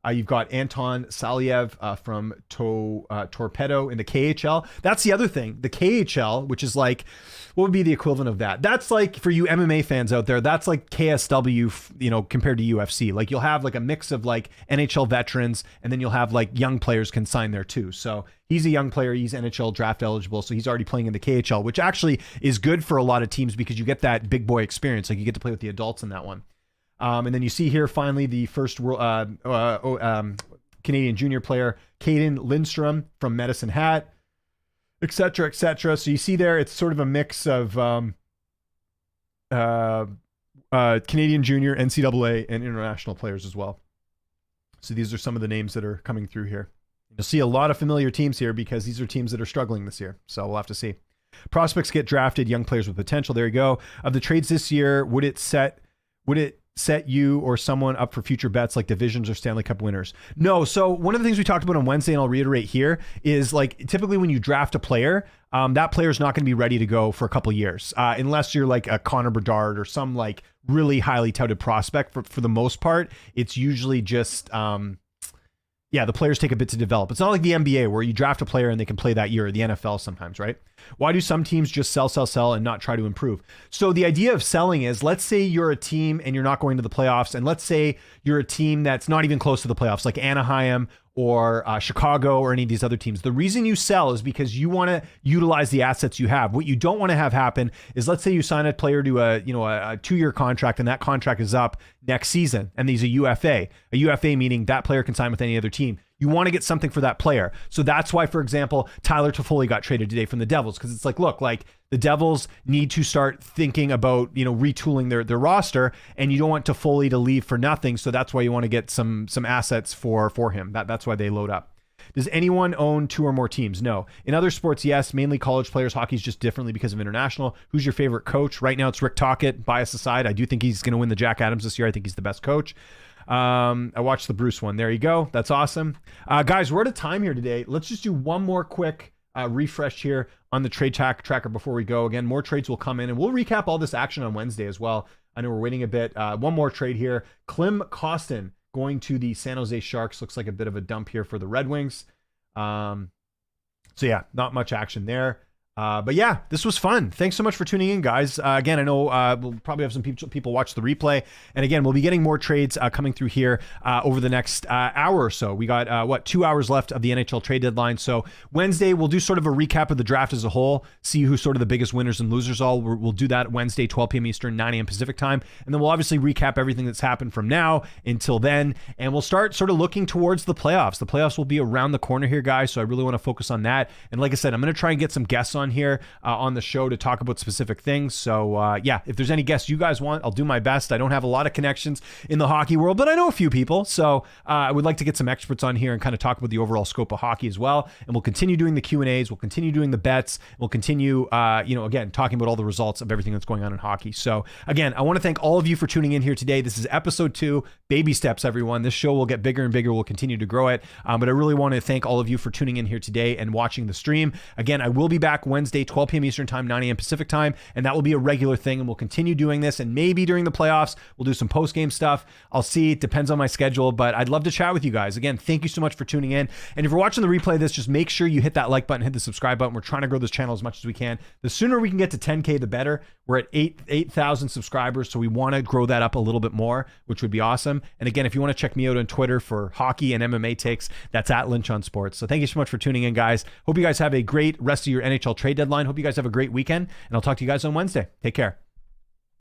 You've got Anton Saliev from Torpedo in the KHL. That's the other thing. The KHL, which is like, what would be the equivalent of that? That's like, for you MMA fans out there, that's like KSW, compared to UFC. Like you'll have like a mix of like NHL veterans, and then you'll have like young players can sign there too. So he's a young player. He's NHL draft eligible. So he's already playing in the KHL, which actually is good for a lot of teams because you get that big boy experience. Like you get to play with the adults in that one. And then you see here, finally, the first Canadian junior player, Caden Lindstrom from Medicine Hat, et cetera, et cetera. So you see there, it's sort of a mix of Canadian junior, NCAA, and international players as well. So these are some of the names that are coming through here. You'll see a lot of familiar teams here because these are teams that are struggling this year. So we'll have to see. Prospects get drafted, young players with potential. There you go. Of the trades this year, would it set you or someone up for future bets like divisions or Stanley Cup winners? No. So one of the things we talked about on Wednesday, and I'll reiterate here, is like typically when you draft a player, that player is not going to be ready to go for a couple of years, unless you're like a Connor Bedard or some like really highly touted prospect. For the most part, it's usually just the players take a bit to develop. It's not like the NBA where you draft a player and they can play that year, or the NFL sometimes, right? Why do some teams just sell and not try to improve? So the idea of selling is, let's say you're a team and you're not going to the playoffs, and let's say you're a team that's not even close to the playoffs, like Anaheim or Chicago or any of these other teams. The reason you sell is because you want to utilize the assets you have. What you don't want to have happen is, let's say you sign a player to a 2-year contract, and that contract is up next season, and he's a UFA. A UFA meaning that player can sign with any other team. You want to get something for that player. So that's why, for example, Tyler Toffoli got traded today from the Devils, because it's like, look, like the Devils need to start thinking about, retooling their roster, and you don't want Toffoli to leave for nothing. So that's why you want to get some assets for him. That's why they load up. Does anyone own 2 or more teams? No. In other sports, yes, mainly college players. Hockey's just differently because of international. Who's your favorite coach? Right now, it's Rick Tocchet. Bias aside, I do think he's going to win the Jack Adams this year. I think he's the best coach. I watched the Bruce one. There you go. That's awesome. Guys, we're out of time here today. Let's just do one more quick refresh here on the trade tracker before we go. Again, more trades will come in, and we'll recap all this action on Wednesday as well. I know we're waiting a bit. One more trade here. Klim Kostin going to the San Jose Sharks. Looks like a bit of a dump here for the Red Wings. So yeah, not much action there. But yeah, this was fun. Thanks so much for tuning in, guys. Again, I know we'll probably have some people watch the replay. And again, we'll be getting more trades coming through here over the next hour or so. We got, 2 hours left of the NHL Trade Deadline. So Wednesday, we'll do sort of a recap of the draft as a whole, see who sort of the biggest winners and losers are. We'll do that Wednesday, 12 p.m. Eastern, 9 a.m. Pacific time. And then we'll obviously recap everything that's happened from now until then. And we'll start sort of looking towards the playoffs. The playoffs will be around the corner here, guys. So I really want to focus on that. And like I said, I'm going to try and get some guests on here on the show to talk about specific things. So yeah, if there's any guests you guys want, I'll do my best. I don't have a lot of connections in the hockey world, but I know a few people. So I would like to get some experts on here and kind of talk about the overall scope of hockey as well. And we'll continue doing the Q&As. We'll continue doing the bets. We'll continue, again, talking about all the results of everything that's going on in hockey. So again, I want to thank all of you for tuning in here today. This is episode 2, baby steps, everyone. This show will get bigger and bigger. We'll continue to grow it. But I really want to thank all of you for tuning in here today and watching the stream. Again, I will be back Wednesday, 12 p.m. Eastern time, 9 a.m. Pacific time, and that will be a regular thing, and we'll continue doing this, and maybe during the playoffs, we'll do some post-game stuff. I'll see. It depends on my schedule, but I'd love to chat with you guys. Again, thank you so much for tuning in, and if you're watching the replay of this, just make sure you hit that like button, hit the subscribe button. We're trying to grow this channel as much as we can. The sooner we can get to 10K, the better. We're at 8,000 subscribers, so we want to grow that up a little bit more, which would be awesome. And again, if you want to check me out on Twitter for hockey and MMA takes, that's at Lynch on Sports. So thank you so much for tuning in, guys. Hope you guys have a great rest of your NHL trade deadline. Hope you guys have a great weekend, and I'll talk to you guys on Wednesday. Take care.